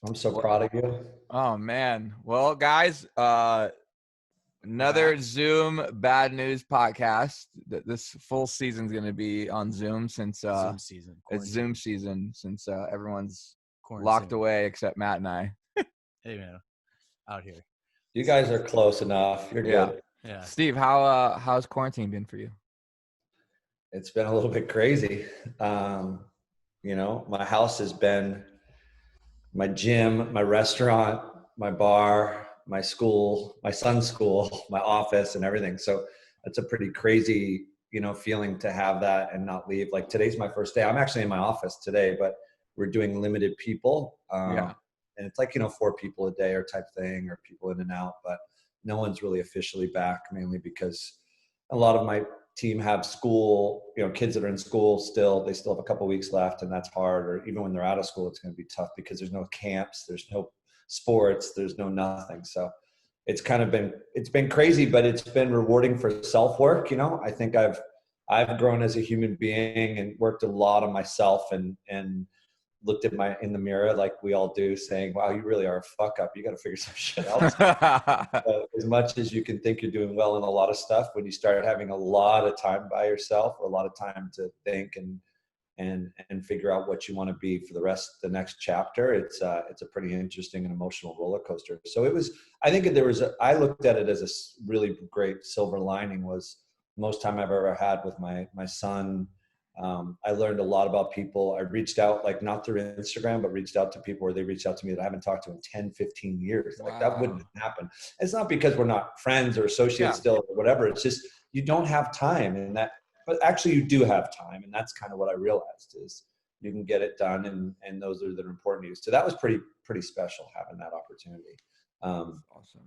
I'm so proud of you. Oh man. Well, guys, another Zoom Bad News podcast. This full season's going to be on Zoom since Zoom season. it's Zoom season since everyone's Quarantine. locked away except Matt and I. Hey man, out here. You guys are close enough. You're good. Yeah. Steve, how's quarantine been for you? It's been a little bit crazy. My house has been my gym, my restaurant, my bar, my school, my son's school, my office, and everything. So it's a pretty crazy, feeling to have that and not leave. Like today's my first day. I'm actually in my office today, but we're doing limited people. And it's like, 4 people a day or type thing, or people in and out, but no one's really officially back, mainly because a lot of my team have school, kids that are in school still, they still have a couple weeks left, and that's hard. Or even when they're out of school, it's going to be tough because there's no camps, there's no sports, there's no nothing. So it's been crazy, but it's been rewarding for self-work. I think I've grown as a human being and worked a lot on myself and looked at in the mirror like we all do, saying, wow, you really are a fuck up. You got to figure some shit out. As much as you can think you're doing well in a lot of stuff, when you start having a lot of time by yourself, or a lot of time to think and figure out what you want to be for the next chapter, it's a pretty interesting and emotional roller coaster. So I looked at it as a really great silver lining. Was most time I've ever had with my son. I learned a lot about people. I reached out, like not through Instagram, but reached out to people where they reached out to me that I haven't talked to in 10, 15 years. Like that wouldn't happen. It's not because we're not friends or associates still or whatever. It's just, you don't have time, but actually you do have time. And that's kind of what I realized, is you can get it done, and those that are important to you. So that was pretty special, having that opportunity. Awesome.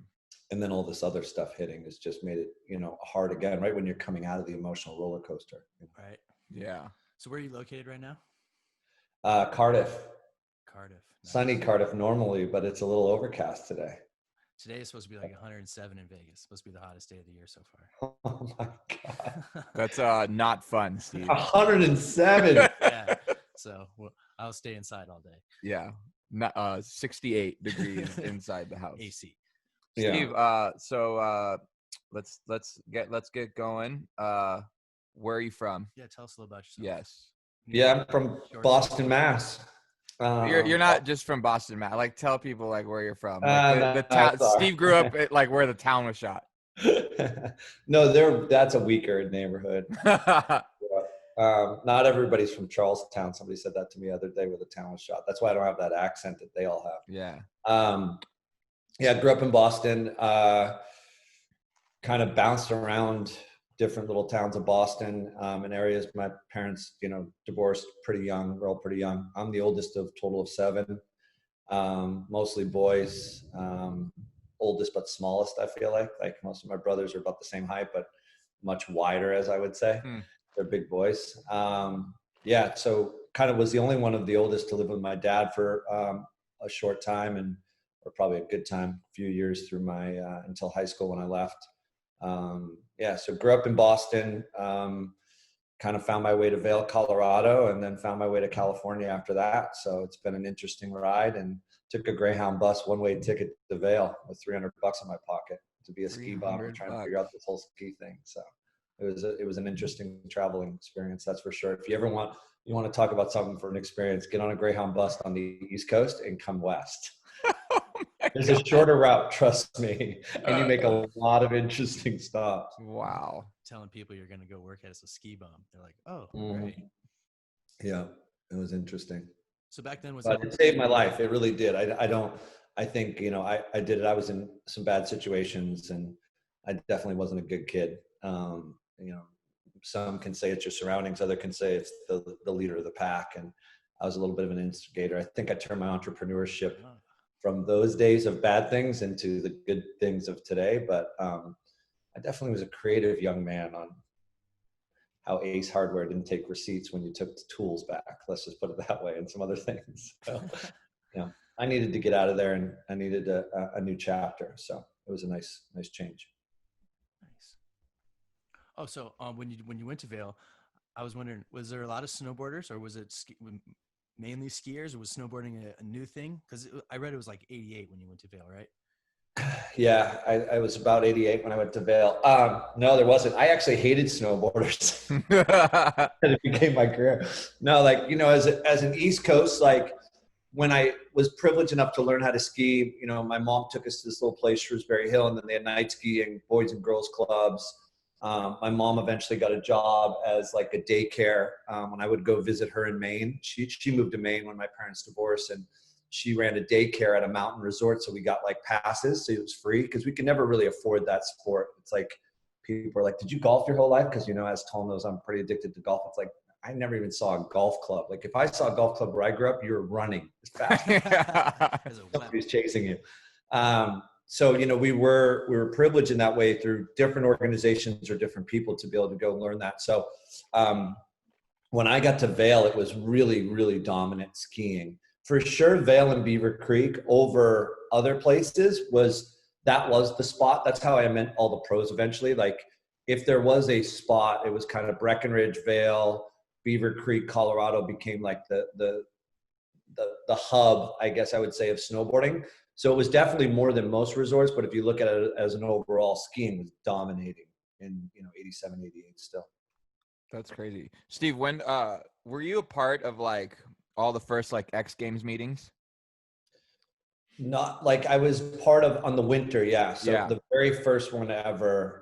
And then all this other stuff hitting has just made it, hard again, right when you're coming out of the emotional roller coaster. Right. Yeah. So where are you located right now? Cardiff. Cardiff. Nice. Sunny Cardiff normally, but it's a little overcast today. Today is supposed to be like 107 in Vegas. Supposed to be the hottest day of the year so far. Oh my God. That's not fun, Steve. 107. Yeah. So I'll stay inside all day. Yeah. 68 degrees inside the house. AC. Steve, so let's get going. Where are you from? Yeah, tell us a little about yourself. Yes. Yeah, I'm from Boston, Mass. You're not just from Boston, Mass. Like, tell people like where you're from. Steve grew up at, like, where the town was shot. No, that's a weaker neighborhood. Not everybody's from Charlestown. Somebody said that to me the other day, where the town was shot. That's why I don't have that accent that they all have. Yeah. I grew up in Boston. Kind of bounced around different little towns of Boston, and areas. My parents, divorced pretty young. We're all pretty young. I'm the oldest of a total of 7, mostly boys. Oldest but smallest, I feel like. Like most of my brothers are about the same height, but much wider, as I would say. They're big boys. So kind of was the only one of the oldest to live with my dad for a short time, or probably a good time, a few years through my until high school when I left. So grew up in Boston, kind of found my way to Vail, Colorado, and then found my way to California after that. So it's been an interesting ride, and took a Greyhound bus one-way ticket to Vail with $300 in my pocket to be a ski bum and trying to figure out this whole ski thing. So it was an interesting traveling experience, that's for sure. If you ever want to talk about something for an experience, get on a Greyhound bus on the East Coast and come west. There's a shorter route, trust me, and you make a lot of interesting stops. Wow. Telling people you're going to go work as a ski bum. They're like, oh, great. Yeah, it was interesting. So back then it saved my life. It really did. I think, I did it. I was in some bad situations, and I definitely wasn't a good kid. Some can say it's your surroundings. Other can say it's the leader of the pack. And I was a little bit of an instigator. I think I turned my entrepreneurship from those days of bad things into the good things of today. But I definitely was a creative young man on how Ace Hardware didn't take receipts when you took the tools back. Let's just put it that way, and some other things. So, I needed to get out of there, and I needed a new chapter. So it was a nice change. Nice. Oh, so when you went to Vail, I was wondering, was there a lot of snowboarders, or was it mainly skiers, or was snowboarding a new thing? Because I read it was like 88 when you went to Vail, right? Yeah, I was about 88 when I went to Vail. No, there wasn't. I actually hated snowboarders. And it became my career. No, like, you know, as an East Coast, like when I was privileged enough to learn how to ski, you know, my mom took us to this little place, Shrewsbury Hill, and then they had night skiing, boys and girls clubs. My mom eventually got a job as like a daycare when I would go visit her in Maine. She moved to Maine when my parents divorced, and she ran a daycare at a mountain resort. So we got like passes, so it was free because we could never really afford that sport. It's like people are like, "Did you golf your whole life?" Because, you know, as Tom knows, I'm pretty addicted to golf. It's like I never even saw a golf club. Like if I saw a golf club where I grew up, you were running as fast as somebody's chasing you. So, you know, we were privileged in that way through different organizations or different people to be able to go learn that. So when I got to Vail, it was really, really dominant skiing. For sure, Vail and Beaver Creek over other places was the spot. That's how I met all the pros eventually. Like if there was a spot, it was kind of Breckenridge, Vail, Beaver Creek, Colorado became like the hub, I guess I would say, of snowboarding. So it was definitely more than most resorts, but if you look at it as an overall, skiing was dominating in, you know, 87, 88 still. That's crazy. Steve, when were you a part of like all the first like X Games meetings? Not like I was part of on the winter, yeah. So Yeah. the very first one ever.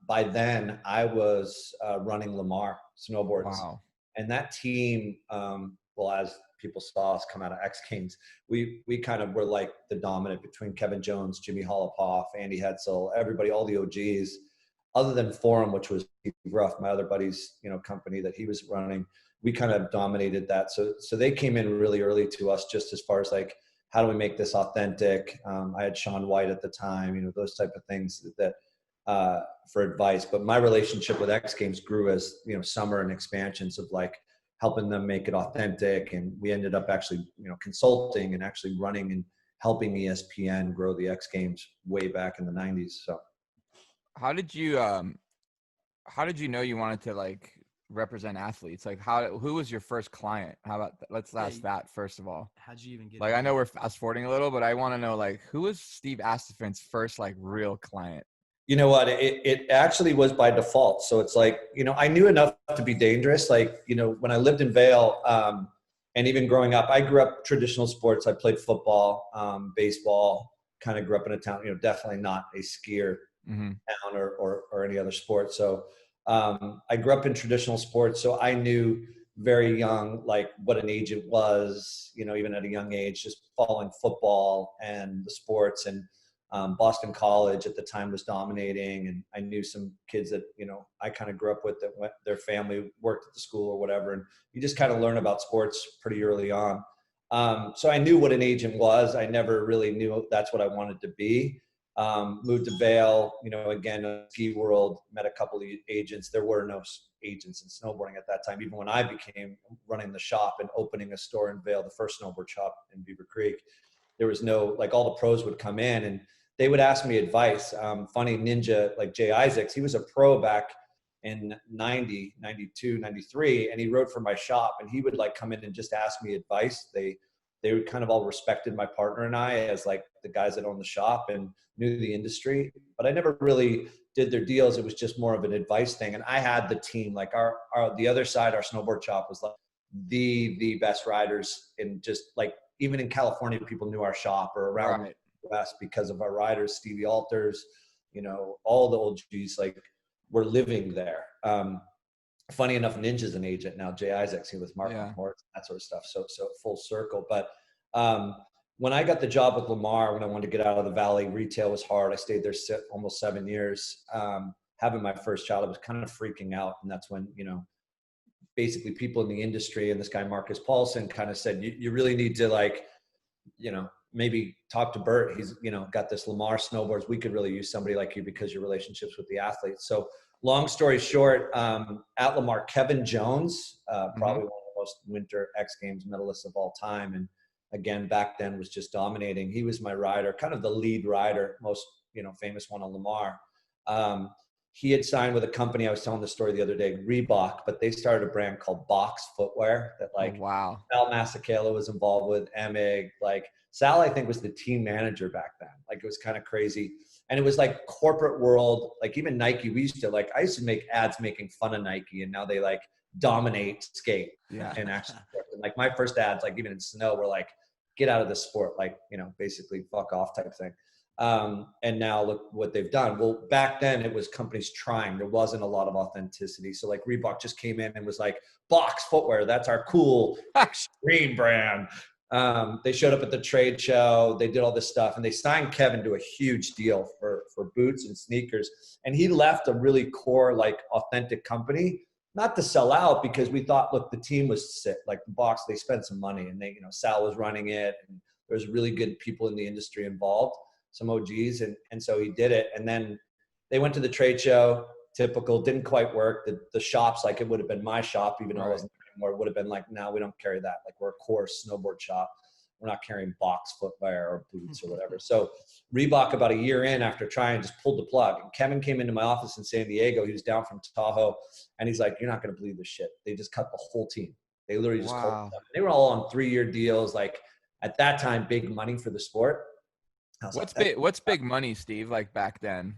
By then, I was running Lamar snowboards, Wow. and that team. Well, as people saw us come out of X Games, we kind of were like the dominant between Kevin Jones, Jimmy Holopoff, Andy Hetzel, everybody, all the OGs, other than Forum, which was rough. My other buddy's, you know, company that he was running, we kind of dominated that. So they came in really early to us, just as far as like, how do we make this authentic? I had Sean White at the time, you know, those type of things that for advice. But my relationship with X Games grew as, you know, summer and expansions of like helping them make it authentic. And we ended up actually, you know, consulting and actually running and helping ESPN grow the X Games way back in the 90s. So how did you know you wanted to like represent athletes? Like who was your first client? How about let's ask that first of all. How'd you even get like I know we're fast forwarding a little, but I want to know like who was Steve Astephen's first like real client? You know what, it actually was by default. So it's like, you know, I knew enough to be dangerous. Like, you know, when I lived in Vail, and even growing up, I grew up traditional sports. I played football, baseball, kind of grew up in a town, you know, definitely not a skier town or any other sport. So I grew up in traditional sports. So I knew very young, like what an agent was, you know, even at a young age, just following football and the sports. And Boston College at the time was dominating, and I knew some kids that, you know, I kind of grew up with that their family worked at the school or whatever, and you just kind of learn about sports pretty early on. So I knew what an agent was. I never really knew that's what I wanted to be. Moved to Vail, you know, again, a ski world, met a couple of agents. There were no agents in snowboarding at that time. Even when I became running the shop and opening a store in Vail, the first snowboard shop in Beaver Creek, there was no, like, all the pros would come in and they would ask me advice. Funny ninja, like Jay Isaacs, he was a pro back in 90, 92, 93, and he rode for my shop, and he would like come in and just ask me advice. They kind of all respected my partner and I as like the guys that owned the shop and knew the industry, but I never really did their deals. It was just more of an advice thing. And I had the team, like the other side, our snowboard shop was like the best riders, in just like, even in California, people knew our shop, or around the West, because of our riders, Stevie Alters, you know, all the old G's, like, were living there. Funny enough, Ninja's an agent now. Jay Isaacs, he was Mark Morris, that sort of stuff. So full circle. But when I got the job with Lamar, when I wanted to get out of the Valley, retail was hard. I stayed there almost 7 years. Having my first child, I was kind of freaking out. And that's when, you know, basically people in the industry and this guy, Marcus Paulson, kind of said, you really need to, like, you know, maybe talk to Bert. He's, you know, got this Lamar snowboards. We could really use somebody like you because your relationships with the athletes. So long story short, at Lamar, Kevin Jones, probably one of the most winter X Games medalists of all time. And again, back then was just dominating. He was my rider, kind of the lead rider, most, you know, famous one on Lamar. he had signed with a company. I was telling the story the other day, Reebok, but they started a brand called Box Footwear that like Oh, wow. Sal Masekela was involved with, Emig, like Sal, I think was the team manager back then. Like it was kind of crazy. And it was like corporate world, like even Nike, I used to make ads making fun of Nike, and now they like dominate skate and actually like my first ads, like even in snow, were like, get out of the sport, like, you know, basically fuck off type thing. And now look what they've done. Well, back then it was companies trying, there wasn't a lot of authenticity. So like Reebok just came in and was like, Box Footwear, that's our cool extreme brand. They showed up at the trade show, they did all this stuff, and they signed Kevin to a huge deal for boots and sneakers. And he left a really core, like authentic company, not to sell out, because we thought, look, the team was sick. Like the Box, they spent some money, and they, you know, Sal was running it, and there's really good people in the industry involved, some OGs. And so he did it. And then they went to the trade show, typical, didn't quite work. The shops, like it would have been my shop, even though I wasn't anymore, it would have been like, no, we don't carry that. Like we're a core snowboard shop. We're not carrying Box footwear or boots or whatever. So Reebok, about a year in after trying, just pulled the plug. And Kevin came into my office in San Diego. He was down from Tahoe. And he's like, you're not going to believe this shit. They just cut the whole team. They literally just cut them. They were all on 3-year deals. Like at that time, big money for the sport. What's big money, Steve, like back then?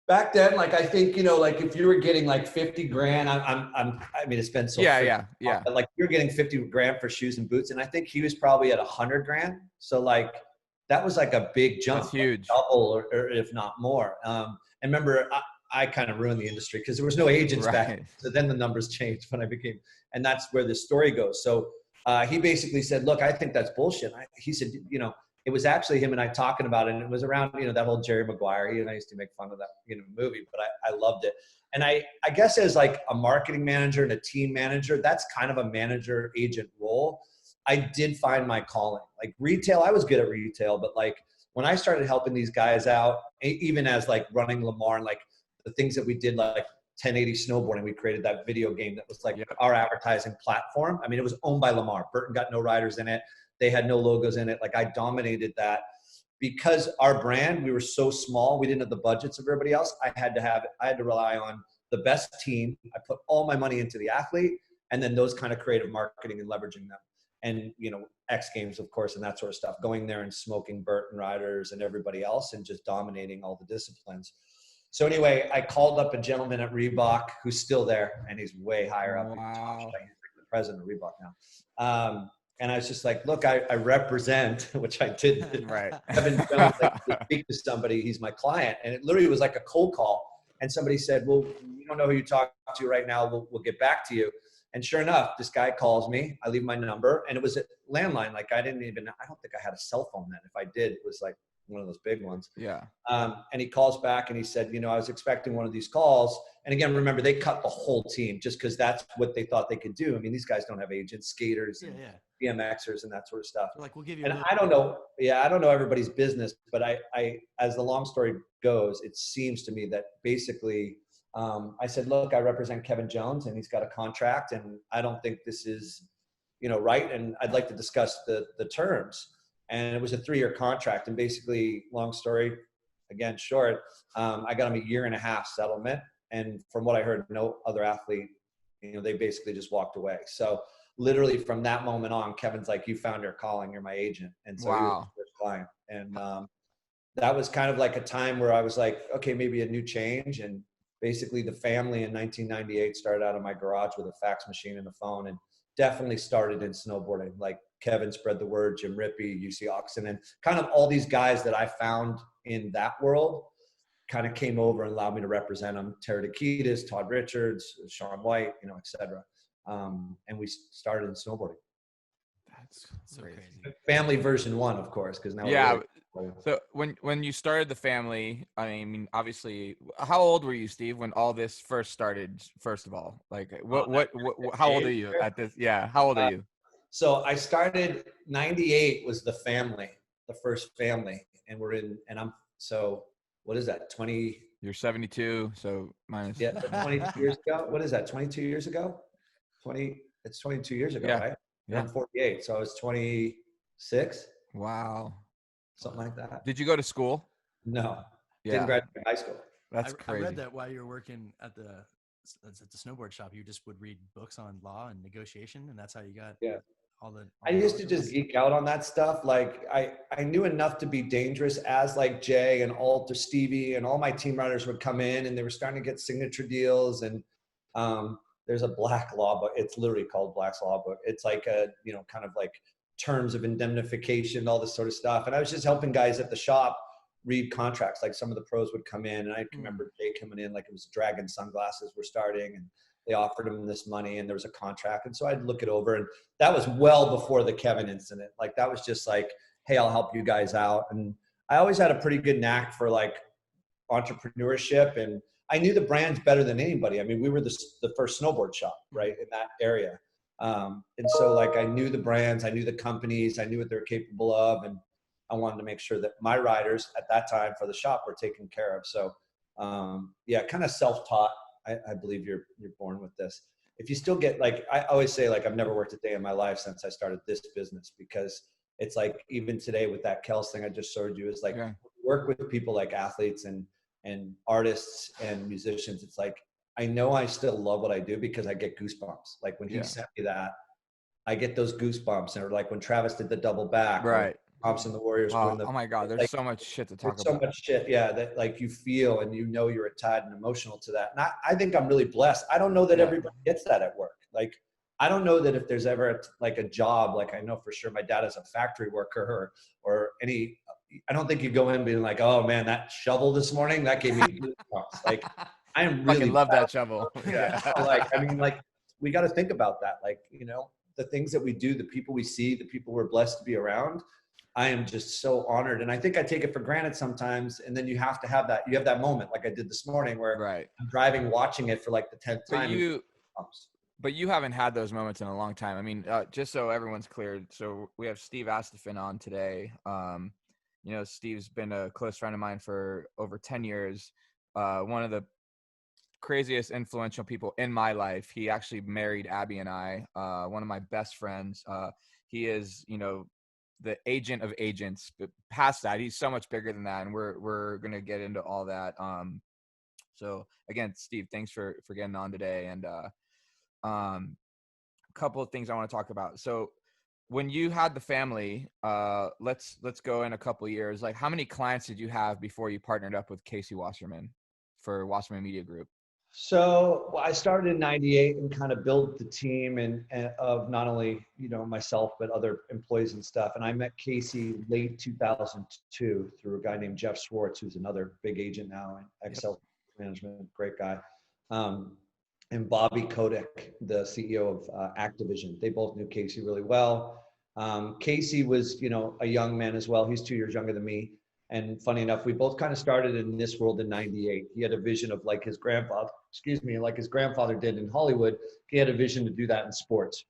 Back then, like I think, you know, like if you were getting like 50 grand, I mean, it's been so yeah. But like you're getting 50 grand for shoes and boots, and I think he was probably at 100 grand. So like that was like a big jump. That's huge. Like double or if not more. And remember, I kind of ruined the industry because there was no agents back then. So then the numbers changed when I became, and that's where the story goes. So he basically said, look, I think that's bullshit. He said, you know, it was actually him and I talking about it, and it was around, you know, that whole Jerry Maguire. He and I used to make fun of that, you know, movie, but I loved it. And I guess as like a marketing manager and a team manager, that's kind of a manager agent role. I did find my calling. Like retail, I was good at retail, but like when I started helping these guys out, even as like running Lamar and like the things that we did, like 1080 snowboarding, we created that video game that was like our advertising platform. I mean, it was owned by Lamar. Burton got no riders in it. They had no logos in it. Like I dominated that because our brand, we were so small. We didn't have the budgets of everybody else. I had to rely on the best team. I put all my money into the athlete and then those kind of creative marketing and leveraging them. And, you know, X Games, of course, and that sort of stuff, going there and smoking Burton riders and everybody else and just dominating all the disciplines. So anyway, I called up a gentleman at Reebok who's still there, and he's way higher up. Wow. He's the president of Reebok now. And I was just like, look, I represent, which I did. Right. Kevin Jones, like, to speak to somebody, he's my client. And it literally was like a cold call. And somebody said, well, we don't know who you talk to right now. We'll get back to you. And sure enough, this guy calls me. I leave my number. And it was a landline. Like I don't think I had a cell phone then. If I did, it was like one of those big ones. Yeah. And he calls back and he said, you know, I was expecting one of these calls. And again, remember, they cut the whole team just because that's what they thought they could do. I mean, these guys don't have agents, skaters, and BMXers and that sort of stuff. Like, we'll give you. And I don't know. Yeah, I don't know everybody's business, but I, as the long story goes, it seems to me that basically, I said, look, I represent Kevin Jones, and he's got a contract, and I don't think this is, you know, right. And I'd like to discuss the terms. And it was a 3-year contract. And basically, long story, again, short, I got him a 1.5-year settlement. And from what I heard, no other athlete, you know, they basically just walked away. So literally from that moment on, Kevin's like, you found your calling, you're my agent. And so he was the first client. And that was kind of like a time where I was like, okay, maybe a new change. And basically the family in 1998 started out of my garage with a fax machine and a phone, and definitely started in snowboarding. Like Kevin spread the word, Jim Rippey, UC Oxen, and kind of all these guys that I found in that world kind of came over and allowed me to represent them. Terry Takitis, Todd Richards, Sean White, you know, et cetera. And we started in snowboarding. That's so crazy. Family version 1, of course, because now So when you started the family, I mean, obviously, how old were you, Steve, when all this first started? First of all, like what how old are you at this? Yeah, how old are you? So I started 98 was the family, the first family, and so what is that? 20? You're 72, so minus. Yeah, 22 years ago. What is that? 22 years ago? It's 22 years ago, right? Yeah. I'm 48, so I was 26. Wow. Something like that. Did you go to school? No. Yeah. Didn't graduate high school. That's I crazy. read that while you were working at the snowboard shop, you just would read books on law and negotiation, and that's how you got Yeah. all the. I used to just geek out on that stuff. Like I knew enough to be dangerous as like Jay and Alt or Stevie and all my team riders would come in and they were starting to get signature deals. And there's a Black Law book. It's literally called Black's Law book. It's like a, you know, kind of like terms of indemnification, all this sort of stuff. And I was just helping guys at the shop read contracts. Like some of the pros would come in and I can remember Jay coming in, like it was Dragon sunglasses were starting and they offered him this money and there was a contract. And so I'd look it over, and that was well before the Kevin incident. Like that was just like, hey, I'll help you guys out. And I always had a pretty good knack for like entrepreneurship, and I knew the brands better than anybody. I mean, we were the first snowboard shop, right, in that area. And so like I knew the brands, I knew the companies, I knew what they're capable of. And I wanted to make sure that my riders at that time for the shop were taken care of. So yeah, kind of self-taught. I believe you're born with this. If you still get, like, I always say, like, I've never worked a day in my life since I started this business, because it's like, even today with that Kels thing I just showed you, is like, work with people like athletes and artists and musicians. It's like, I know I still love what I do because I get goosebumps. Like when he sent me that, I get those goosebumps. Or like when Travis did the double back, right? Thompson, the Warriors. Oh my God, there's like, so much shit to talk about. So much shit, yeah, that like you feel and you know you're tied and emotional to that. And I think I'm really blessed. I don't know that everybody gets that at work. Like, I don't know that if there's ever like a job, like I know for sure my dad is a factory worker or any, I don't think you go in being like, oh man, that shovel this morning, that gave me goosebumps. Like, I am really fucking love that shovel. Yeah. Like, I mean, like, we got to think about that. Like, you know, the things that we do, the people we see, the people we're blessed to be around. I am just so honored. And I think I take it for granted sometimes. And then you have to have that, you have that moment like I did this morning where I'm driving, watching it for like the 10th time. But you haven't had those moments in a long time. I mean, just so everyone's clear. So we have Steve Astephen on today. You know, Steve's been a close friend of mine for over 10 years. One of the craziest influential people in my life. He actually married Abby and I, one of my best friends. He is, you know, the agent of agents, but past that, he's so much bigger than that. And we're going to get into all that. So again, Steve, thanks for getting on today. And a couple of things I want to talk about. So when you had the family, let's go in a couple of years. Like, how many clients did you have before you partnered up with Casey Wasserman for Wasserman Media Group? So I started in '98 and kind of built the team and of not only, you know, myself, but other employees and stuff. And I met Casey late 2002 through a guy named Jeff Schwartz, who's another big agent now in Excel Management, great guy. And Bobby Kotick, the CEO of Activision. They both knew Casey really well. Casey was, you know, a young man as well. He's 2 years younger than me. And funny enough, we both kind of started in this world in '98. He had a vision of like his grandfather, like his grandfather did in Hollywood. He had a vision to do that in sports,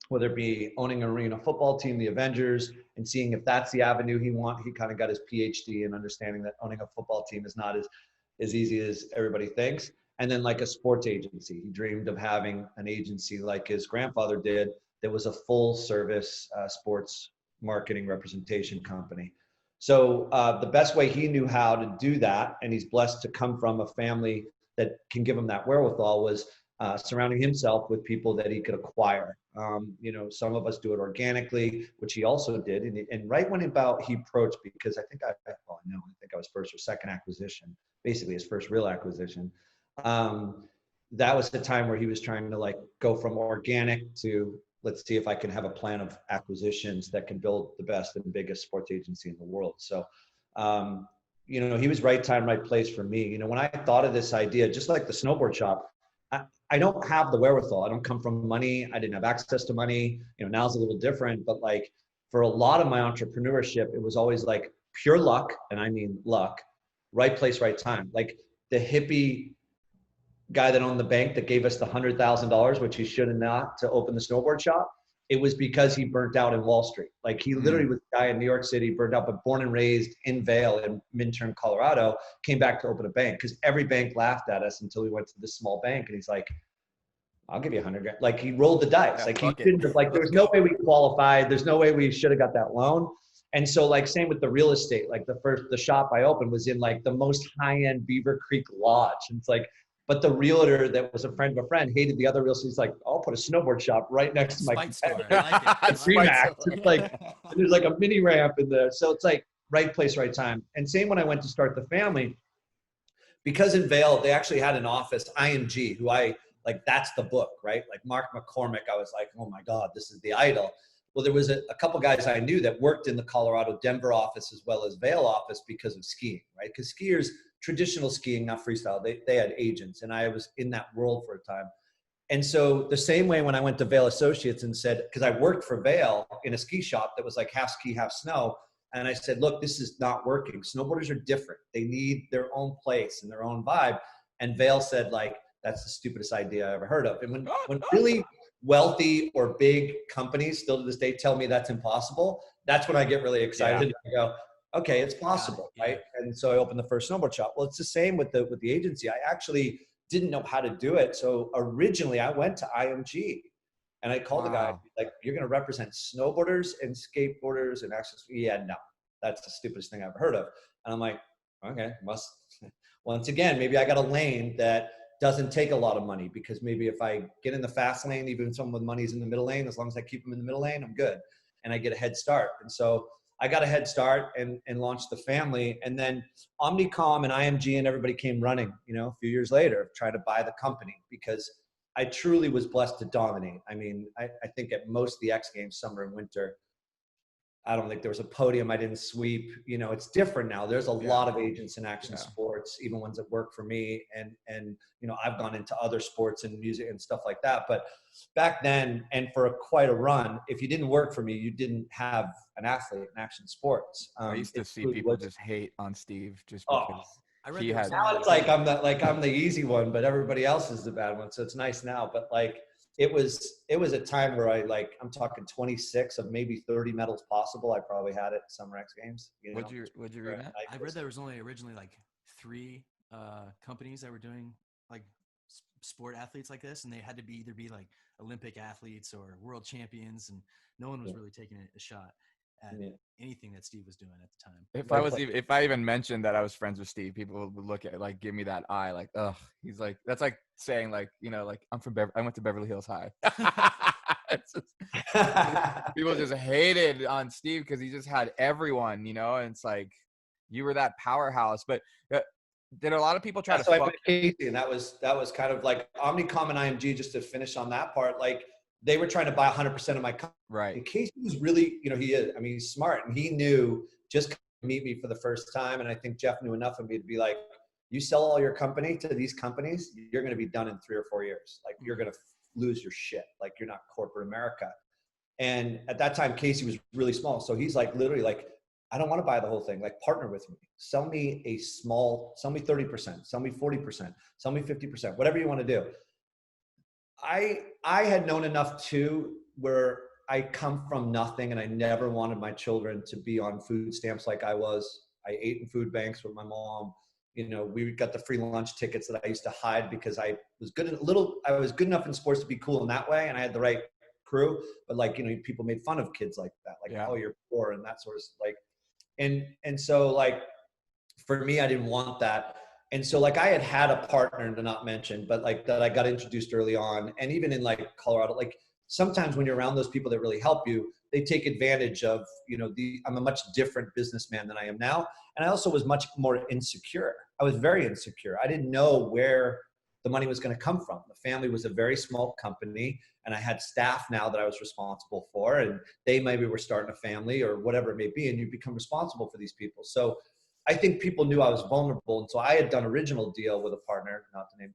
whether it be owning an arena football team, the Avengers, and seeing if that's the avenue he want. He kind of got his PhD in understanding that owning a football team is not as easy as everybody thinks. And then like a sports agency, he dreamed of having an agency like his grandfather did that was a full service sports marketing representation company. So the best way he knew how to do that, and he's blessed to come from a family that can give him that wherewithal, was surrounding himself with people that he could acquire. You know, some of us do it organically, which he also did. And right when he approached, because I think I was first or second acquisition, basically his first real acquisition. That was the time where he was trying to like go from organic to, let's see if I can have a plan of acquisitions that can build the best and biggest sports agency in the world. So, you know, he was right time, right place for me. You know, when I thought of this idea, just like the snowboard shop, I don't have the wherewithal. I don't come from money. I didn't have access to money. You know, now it's a little different, but like for a lot of my entrepreneurship, it was always like pure luck. And I mean luck, right place, right time. Like the hippie guy that owned the bank that gave us the $100,000, which he should have not, to open the snowboard shop. It was because he burnt out in Wall Street. Like he literally was a guy in New York City, burnt out, but born and raised in Vail in Minturn, Colorado, came back to open a bank because every bank laughed at us until we went to this small bank. And he's like, I'll give you $100,000. Like he rolled the dice. Like he didn't have, like, there was no way we qualified. There's no way we should have got that loan. And so like same with the real estate, like the shop I opened was in like the most high-end Beaver Creek Lodge. And it's like, but the realtor that was a friend of a friend hated the other realtor. He's like, I'll put a snowboard shop right next to my Spite store. competitor. I like it. I like Spite it. Remax. It's like, and there's like a mini ramp in there. So it's like right place, right time. And same when I went to start the family, because in Vail, they actually had an office, IMG, who I, like, that's the book, right? Like Mark McCormick, I was like, oh my God, this is the idol. Well, there was a couple guys I knew that worked in the Colorado, Denver office as well as Vail office because of skiing, right? Because skiers, traditional skiing, not freestyle, they had agents, and I was in that world for a time. And so the same way when I went to Vail Associates and said, because I worked for Vail in a ski shop that was like half ski, half snow. And I said, look, this is not working. Snowboarders are different. They need their own place and their own vibe. And Vail said, like, that's the stupidest idea I ever heard of. And when really wealthy or big companies still to this day tell me that's impossible, that's when I get really excited. I go, okay, it's possible, right? And so I opened the first snowboard shop. Well, it's the same with the agency. I actually didn't know how to do it. So originally I went to IMG and I called the guy, like, you're going to represent snowboarders and skateboarders and access. Yeah, no, that's the stupidest thing I've ever heard of. And I'm like, okay, once again, maybe I got a lane that doesn't take a lot of money, because maybe if I get in the fast lane, even if someone with money's in the middle lane, as long as I keep them in the middle lane, I'm good. And I get a head start. And so I got a head start and launched the family. And then Omnicom and IMG and everybody came running, you know, a few years later, trying to buy the company, because I truly was blessed to dominate. I mean, I think at most the X Games, summer and winter, I don't think there was a podium I didn't sweep. You know, it's different now. There's a lot of agents in action sports, even ones that work for me. And, you know, I've gone into other sports and music and stuff like that. But back then, and for quite a run, if you didn't work for me, you didn't have an athlete in action sports. I used to see people just hate on Steve just because he had. Now it's like I'm the easy one, but everybody else is the bad one. So it's nice now. But like, it was a time where I'm talking 26 of maybe 30 medals possible. I probably had it at Summer X Games. You know? Would you read that? I read there was only originally like 3 companies that were doing like sport athletes like this, and they had to either be like Olympic athletes or world champions, and no one was really taking a shot at anything that Steve was doing at the time. If I even mentioned that I was friends with Steve, people would look at like, give me that eye, like, ugh. He's like, that's like saying like, you know, like I went to Beverly Hills High. People just hated on Steve because he just had everyone, you know, and it's like, you were that powerhouse. But did a lot of people try to fuck Casey? And that was kind of like Omnicom and IMG, just to finish on that part, like, they were trying to buy 100% of my company. Right. And Casey was really, you know, he's smart, and he knew just to meet me for the first time. And I think Jeff knew enough of me to be like, you sell all your company to these companies, you're going to be done in 3 or 4 years. Like, you're going to lose your shit. Like, you're not corporate America. And at that time, Casey was really small. So he's like, literally like, I don't want to buy the whole thing. Like, partner with me. Sell me 30%, sell me 40%, sell me 50%, whatever you want to do. I had known enough too, where I come from nothing, and I never wanted my children to be on food stamps like I was. I ate in food banks with my mom. You know, we got the free lunch tickets that I used to hide because I was good enough in sports to be cool in that way, and I had the right crew. But like, you know, people made fun of kids like that, like, oh, you're poor and that sort of like, and so like, for me, I didn't want that. And so like, I had a partner, to not mention, but like, that I got introduced early on. And even in like Colorado, like, sometimes when you're around those people that really help you, they take advantage of, you know, I'm a much different businessman than I am now. And I also was much more insecure. I was very insecure. I didn't know where the money was going to come from. The family was a very small company, and I had staff now that I was responsible for, and they maybe were starting a family or whatever it may be. And you become responsible for these people. So I think people knew I was vulnerable. And so I had done original deal with a partner, not to name,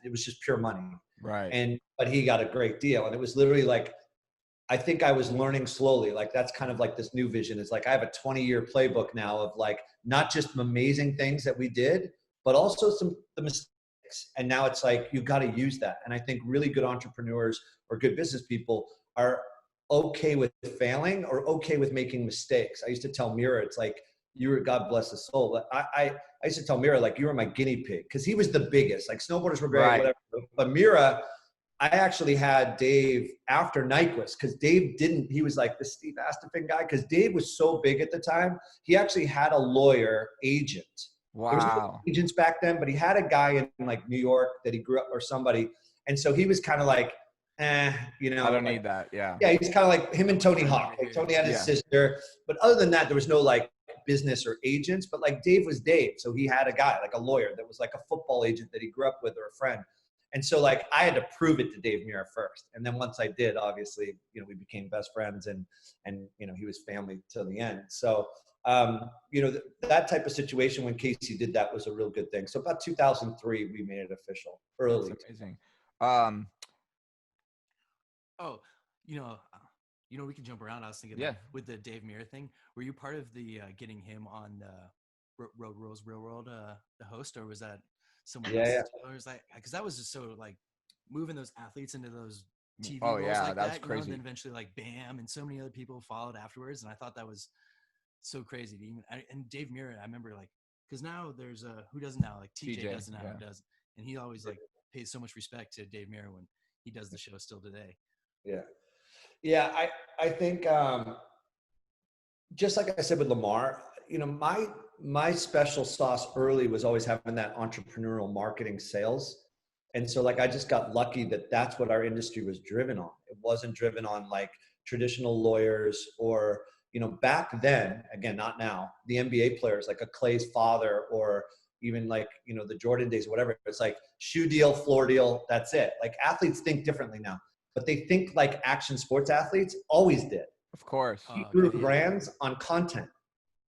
it was just pure money. Right. But he got a great deal. And it was literally like, I think I was learning slowly. Like, that's kind of like this new vision is like, I have a 20-year playbook now of like, not just amazing things that we did, but also the mistakes. And now it's like, you got to use that. And I think really good entrepreneurs or good business people are okay with failing or okay with making mistakes. I used to tell Mira, it's like, God bless his soul. But I used to tell Mira, like, you were my guinea pig, because he was the biggest. Like, snowboarders were great, whatever. But Mira, I actually had Dave after Nyquist, because Dave didn't, he was like the Steve Astephen guy, because Dave was so big at the time. He actually had a lawyer agent. There was no Wow. agents back then, but he had a guy in like New York that he grew up, or somebody. And so he was kind of like, you know, I don't like, need that. Yeah. yeah, he's kind of like him and Tony Hawk. Like Tony had his Yeah. sister, but other than that, there was no like business or agents. But like Dave was Dave, so he had a guy like a lawyer that was like a football agent that he grew up with or a friend. And so like I had to prove it to Dave Mirra first, and then once I did, obviously, you know, we became best friends, and you know, he was family till the end. So you know, that type of situation when Casey did that was a real good thing. So about 2003, we made it official early. That's amazing. Oh, you know, we can jump around. I was thinking, Yeah. like, with the Dave Mirra thing, were you part of the getting him on Road Rules Real World, the host, or was that someone else? Yeah. Or was like, because that was just so like moving those athletes into those TV Oh, roles yeah, like that was that, you know, and crazy. then eventually like Bam and so many other people followed afterwards, and I thought that was so crazy to even. And Dave Mirra, I remember, like, because now there's who doesn't now, like TJ doesn't now, yeah. does, and he always like pays so much respect to Dave Mirra when he does the show still today. Yeah, I think just like I said with Lamar, you know, my special sauce early was always having that entrepreneurial marketing sales. And so like I just got lucky that that's what our industry was driven on. It wasn't driven on like traditional lawyers or, you know, back then, again, not now, the NBA players like a Clay's father, or even like, you know, the Jordan days, whatever. It's like shoe deal, floor deal, that's it. Like athletes think differently now, but they think like action sports athletes always did. Of course. We grew Okay, yeah. brands on content.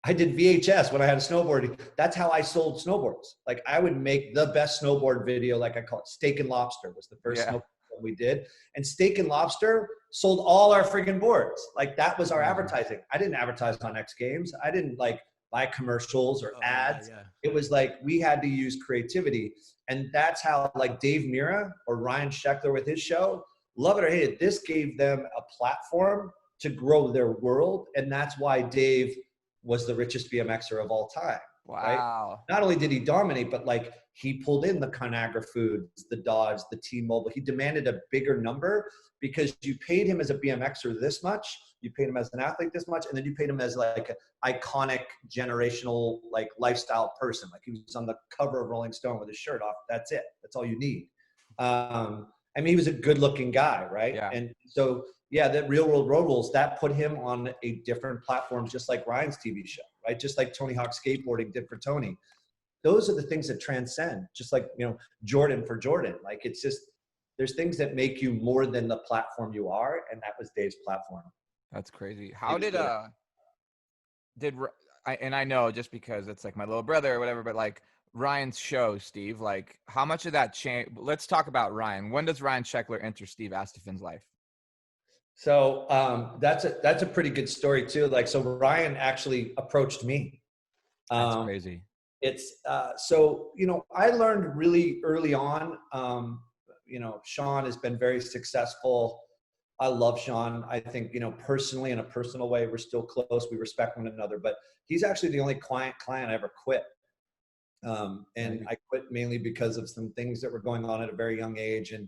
I did VHS when I had a snowboard. That's how I sold snowboards. Like I would make the best snowboard video, like I call it Steak and Lobster was the first Yeah. snowboard that we did. And Steak and Lobster sold all our friggin' boards. Like that was our advertising. I didn't advertise on X Games. I didn't like buy commercials or ads. Yeah. It was like we had to use creativity. And that's how like Dave Mirra or Ryan Scheckler with his show, love it or hate it, this gave them a platform to grow their world. And that's why Dave was the richest BMXer of all time. Wow. Right? Not only did he dominate, but like he pulled in the Conagra Foods, the Dodge, the T-Mobile. He demanded a bigger number because you paid him as a BMXer this much, you paid him as an athlete this much, and then you paid him as like an iconic generational like lifestyle person. Like he was on the cover of Rolling Stone with his shirt off. That's it. That's all you need. I mean, he was a good-looking guy, right? Yeah. And so, yeah, that Real World Road Rules, that put him on a different platform, just like Ryan's TV show, right? Just like Tony Hawk Skateboarding did for Tony. Those are the things that transcend, just like, you know, Jordan for Jordan. Like it's just, there's things that make you more than the platform you are, and that was Dave's platform. That's crazy. How did I know just because it's like my little brother or whatever, but like Ryan's show, Steve, like how much of that change? Let's talk about Ryan. When does Ryan Scheckler enter Steve Astephen's life? So that's a pretty good story too. Like, so Ryan actually approached me. That's crazy. It's so, you know, I learned really early on, you know, Sean has been very successful. I love Sean. I think, you know, personally, in a personal way, we're still close. We respect one another, but he's actually the only client I ever quit. And I quit mainly because of some things that were going on at a very young age. And,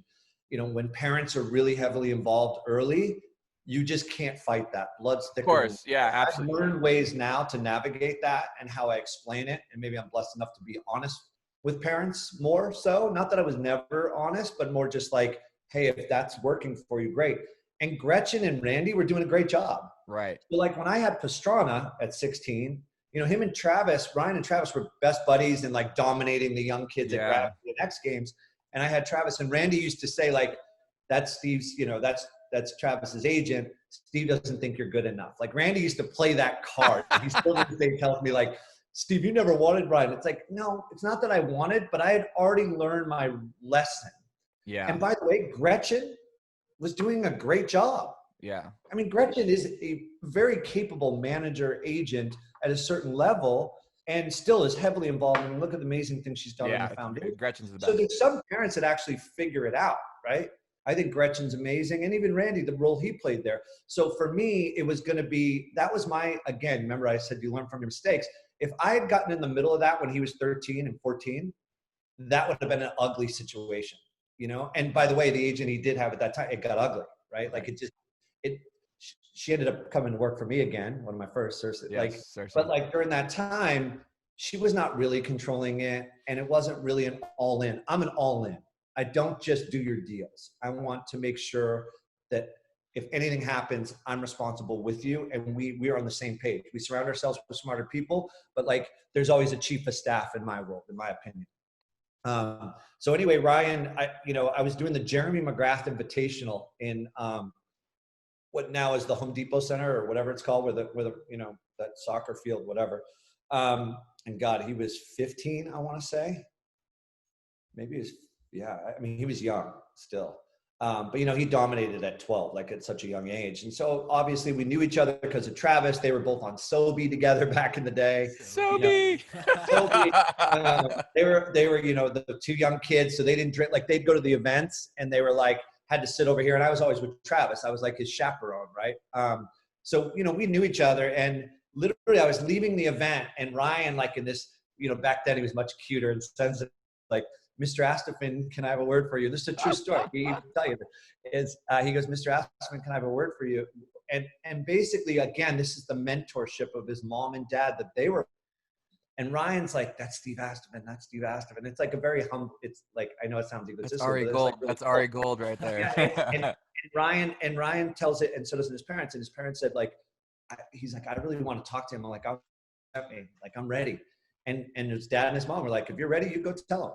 you know, when parents are really heavily involved early, you just can't fight that. Blood's thicker. Of course. Yeah, absolutely. I've learned ways now to navigate that and how I explain it. And maybe I'm blessed enough to be honest with parents more so. Not that I was never honest, but more just like, hey, if that's working for you, great. And Gretchen and Randy were doing a great job. Right. So like when I had Pastrana at 16, you know, him and Travis, Ryan and Travis were best buddies and like dominating the young kids at Gravity and X Games. And I had Travis, and Randy used to say like, that's Steve's, you know, that's Travis's agent. Steve doesn't think you're good enough. Like Randy used to play that card. He still to this day tells me like, Steve, you never wanted Ryan. It's like, no, it's not that I wanted, but I had already learned my lesson. Yeah. And by the way, Gretchen was doing a great job. Yeah. I mean, Gretchen is a very capable manager, agent at a certain level, and still is heavily involved. I mean, look at the amazing things she's done in the foundation. Gretchen's the best. So there's some parents that actually figure it out, right? I think Gretchen's amazing, and even Randy, the role he played there. So for me, it was going to be, that was my, again, remember I said you learn from your mistakes. If I had gotten in the middle of that when he was 13 and 14, that would have been an ugly situation. you know? And by the way, the agent he did have at that time, it got ugly, right? Like she ended up coming to work for me again, one of my first, Yes, but like during that time, she was not really controlling it, and it wasn't really an all in. I'm an all in. I don't just do your deals. I want to make sure that if anything happens, I'm responsible with you, and we are on the same page. We surround ourselves with smarter people, but like there's always a chief of staff in my world, in my opinion. So anyway, Ryan, I was doing the Jeremy McGrath Invitational in what now is the Home Depot Center or whatever it's called, where the that soccer field, whatever. And God, he was 15, I want to say. Maybe he was, yeah. I mean, he was young still. But he dominated at 12, like at such a young age. And so obviously we knew each other because of Travis. They were both on Sobe together back in the day. Sobe. They were, the two young kids. So they didn't drink, like they'd go to the events and they were like, had to sit over here. And I was always with Travis. I was like his chaperone. Right. So, we knew each other, and literally I was leaving the event, and Ryan, like in this, back then he was much cuter and sensitive, like, Mr. Astephen, can I have a word for you? This is a true story. He can tell you. He goes, Mr. Astephen, can I have a word for you? And basically, again, this is the mentorship of his mom and dad that they were. And Ryan's like, that's Steve Astephen. That's Steve Astephen. It's like a very humble. It's like, I know it sounds egotistical. That's Ari Gold. Like really that's Ari Gold right there. Yeah, and Ryan tells it, and so does his parents. And his parents said, like, he's like, I really want to talk to him. I'm like, I'm ready. And his dad and his mom were like, if you're ready, you go tell him.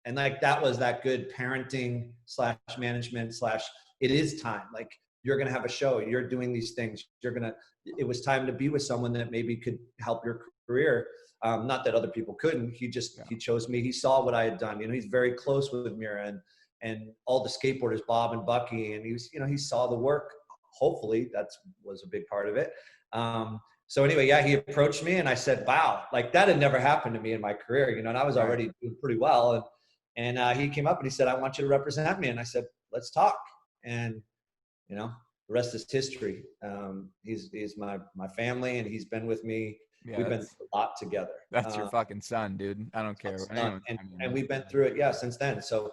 And like, that was that good parenting / management / it is time. Like, you're going to have a show. You're doing these things. It was time to be with someone that maybe could help your career. Not that other people couldn't. He chose me. He saw what I had done. He's very close with Mira and all the skateboarders, Bob and Bucky. And he saw the work. Hopefully that was a big part of it. So anyway, yeah, he approached me and I said, wow, like that had never happened to me in my career, and I was already doing pretty well. And he came up and he said, I want you to represent me. And I said, let's talk. And, the rest is history. He's my family, and he's been with me. Yeah, we've been through a lot together. That's your fucking son, dude. I don't care. And we've been through it, since then. So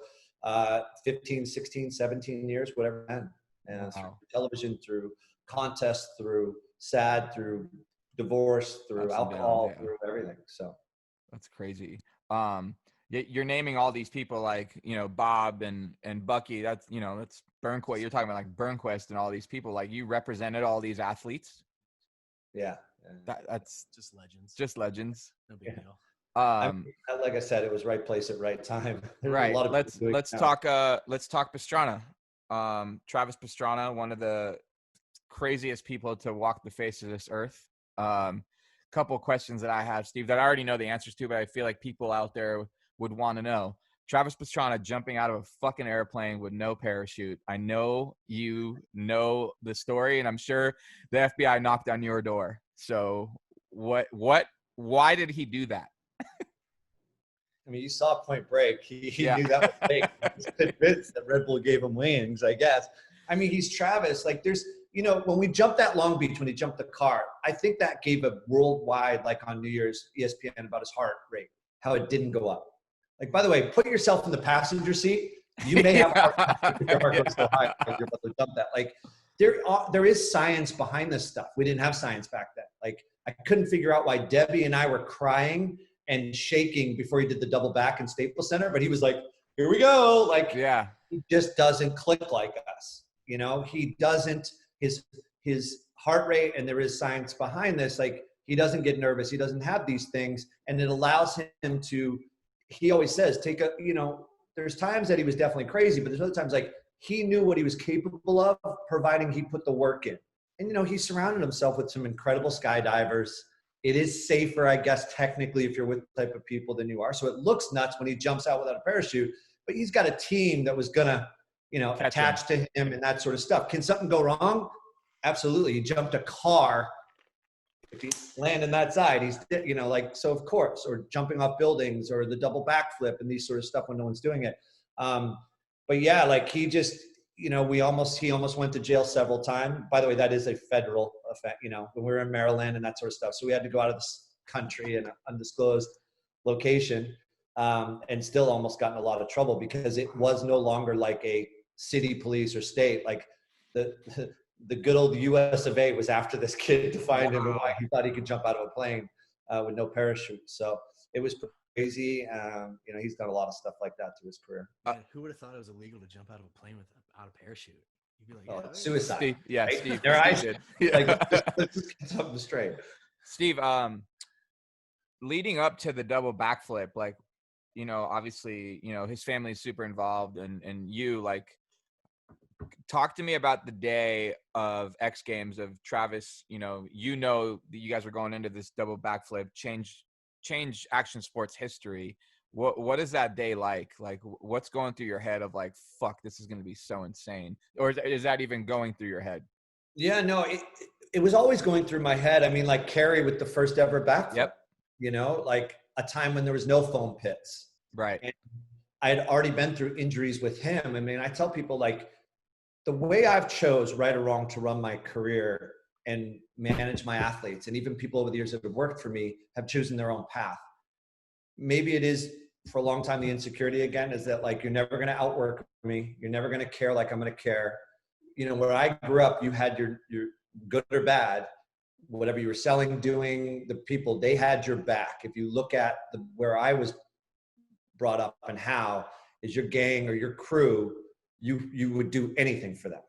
15, 16, 17 years, whatever. And wow. Through television, through contests, through sad, through divorce, through alcohol, through everything. So that's crazy. You're naming all these people like, Bob and Bucky. That's, that's Burnquist. You're talking about like Burnquist and all these people. Like, you represented all these athletes. Yeah. That's just legends. Just legends. No big deal. Like I said, it was right place at right time. Right. Let's talk Pastrana. Travis Pastrana, one of the craziest people to walk the face of this earth. Couple of questions that I have, Steve, that I already know the answers to, but I feel like people out there would want to know. Travis Pastrana jumping out of a fucking airplane with no parachute. I know you know the story, and I'm sure the FBI knocked on your door. So why did he do that? I mean, you saw Point Break. He knew that was fake. He was convinced that Red Bull gave him wings, I guess. I mean, he's Travis. Like, there's, when we jumped at Long Beach, when he jumped the car, I think that gave a worldwide, like on New Year's, ESPN about his heart rate, how it didn't go up. Like, by the way, put yourself in the passenger seat. You may have your heart goes so high when you're about to jump that. Like, there is science behind this stuff. We didn't have science back then. Like, I couldn't figure out why Debbie and I were crying and shaking before he did the double back in Staples Center, but he was like, here we go. Like, yeah, he just doesn't click like us. He doesn't, his heart rate, and there is science behind this. Like, he doesn't get nervous. He doesn't have these things. And it allows him to, he always says, there's times that he was definitely crazy, but there's other times like he knew what he was capable of, providing he put the work in. And, he surrounded himself with some incredible skydivers. It is safer, I guess, technically, if you're with the type of people than you are. So it looks nuts when he jumps out without a parachute, but he's got a team that was going to, attach to him and that sort of stuff. Can something go wrong? Absolutely. He jumped a car. If he's landing that side, he's, so of course, or jumping off buildings, or the double backflip and these sort of stuff when no one's doing it. But yeah, like he just, he almost went to jail several times. By the way, that is a federal offense, when we were in Maryland and that sort of stuff. So we had to go out of the country in an undisclosed location. and still almost got in a lot of trouble because it was no longer like a city police or state. Like the the good old US of A was after this kid to find him and why he thought he could jump out of a plane with no parachute. So it was crazy. You know, he's done a lot of stuff like that to his career. Man, who would have thought it was illegal to jump out of a plane without a parachute? You'd be like, Suicide. Steve, yeah, right? Steve. Their eyes, Steve like, let's just get something straight. Steve, leading up to the double backflip, like, you know, obviously, you know, his family's super involved, and you, like, talk to me about the day of X Games of Travis. You know that you guys were going into this double backflip, change action sports history. What is that day like? Like, what's going through your head of like, fuck, this is going to be so insane? Or is that even going through your head? Yeah, no, it was always going through my head. I mean, like Kerry with the first ever backflip, Yep. You know, like a time when there was no foam pits. Right. And I had already been through injuries with him. I mean, I tell people, like, the way I've chose, right or wrong, to run my career and manage my athletes, and even people over the years that have worked for me have chosen their own path. Maybe it is for a long time the insecurity again is that, like, you're never going to outwork me. You're never going to care like I'm going to care. You know, where I grew up, you had your good or bad, whatever you were selling, doing, the people, they had your back. If you look at where I was brought up and how is your gang or your crew, you would do anything for them.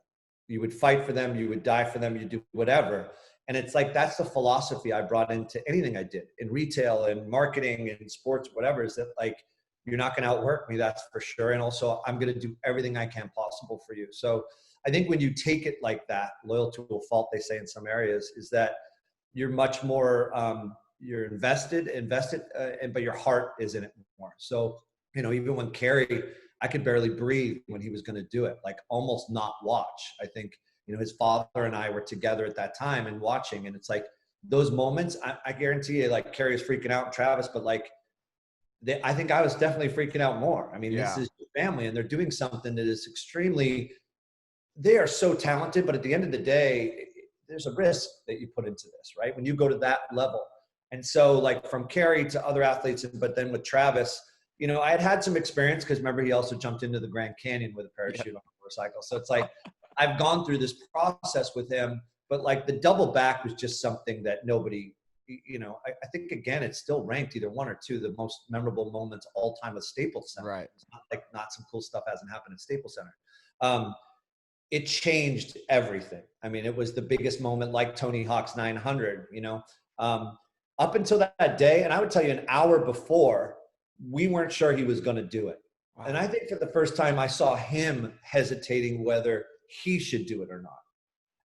You would fight for them. You would die for them. You do whatever. And it's like, that's the philosophy I brought into anything I did in retail and marketing and sports, whatever, is that, like, you're not going to outwork me. That's for sure. And also I'm going to do everything I can possible for you. So I think when you take it like that, loyal to a fault, they say in some areas, is that you're much more, you're invested, but your heart is in it more. So, you know, even when Kerry, I could barely breathe when he was going to do it, like almost not watch. I think, you know, his father and I were together at that time and watching, and it's like those moments, I guarantee you, like, Kerry is freaking out, and Travis, but like, I think I was definitely freaking out more. I mean, This is your family, and they're doing something that is extremely, they are so talented, but at the end of the day, there's a risk that you put into this, right? When you go to that level. And so, like, from Kerry to other athletes, but then with Travis, you know, I had some experience because remember, he also jumped into the Grand Canyon with a parachute on a motorcycle. So it's like, I've gone through this process with him, but like the double back was just something that nobody, you know, I think, again, it's still ranked either one or two, the most memorable moments all time with Staples Center. Right. It's not like not some cool stuff hasn't happened at Staples Center. It changed everything. I mean, it was the biggest moment, like Tony Hawk's 900, you know, up until that day. And I would tell you, an hour before, we weren't sure he was going to do it. Wow. And I think for the first time I saw him hesitating whether he should do it or not.